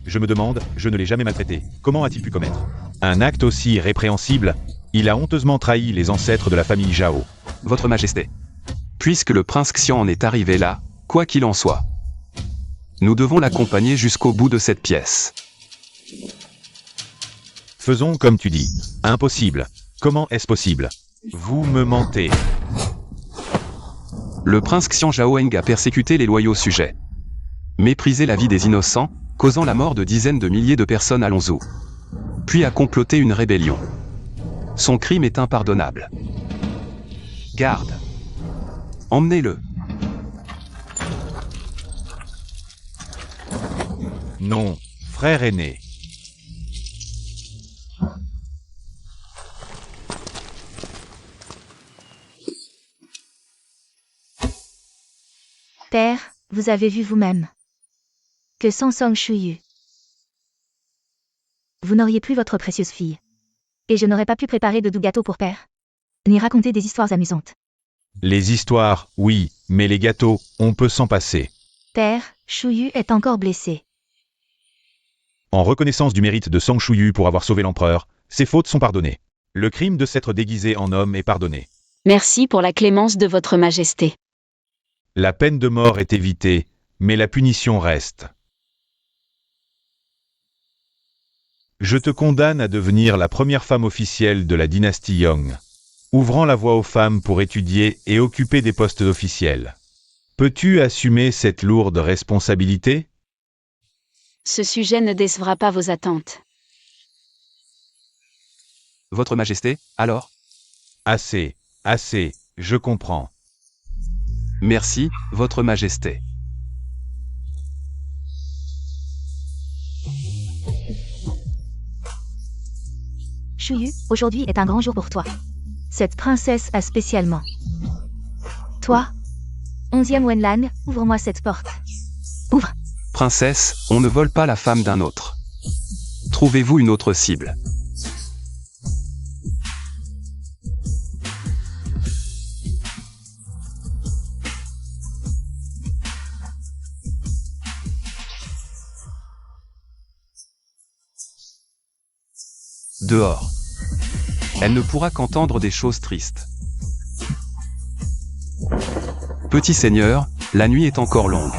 Je me demande, je ne l'ai jamais maltraité. Comment a-t-il pu commettre un acte aussi répréhensible? Il a honteusement trahi les ancêtres de la famille Zhao. Votre Majesté. Puisque le prince Xian en est arrivé là, quoi qu'il en soit, nous devons l'accompagner jusqu'au bout de cette pièce. Faisons comme tu dis. Impossible. Comment est-ce possible? Vous me mentez. Le prince Xian Zhaoeng a persécuté les loyaux sujets, méprisé la vie des innocents, causant la mort de dizaines de milliers de personnes à Lonzhou, puis a comploté une rébellion. Son crime est impardonnable. Garde. Emmenez-le. Non, frère aîné. Père, vous avez vu vous-même que sans Song Shuyu, vous n'auriez plus votre précieuse fille. Et je n'aurais pas pu préparer de doux gâteaux pour père, ni raconter des histoires amusantes. Les histoires, oui, mais les gâteaux, on peut s'en passer. Père, Shuyu est encore blessé. En reconnaissance du mérite de Song Shuyu pour avoir sauvé l'empereur, ses fautes sont pardonnées. Le crime de s'être déguisé en homme est pardonné. Merci pour la clémence de votre Majesté. La peine de mort est évitée, mais la punition reste. Je te condamne à devenir la première femme officielle de la dynastie Yong, ouvrant la voie aux femmes pour étudier et occuper des postes officiels. Peux-tu assumer cette lourde responsabilité? Ce sujet ne décevra pas vos attentes. Votre Majesté, alors? Assez, assez, je comprends. Merci, Votre Majesté. Shuyu, aujourd'hui est un grand jour pour toi. Cette princesse a spécialement. Toi, 11e Wenlan, ouvre-moi cette porte. Ouvre. Princesse, on ne vole pas la femme d'un autre. Trouvez-vous une autre cible. Dehors. Elle ne pourra qu'entendre des choses tristes. Petit seigneur, la nuit est encore longue.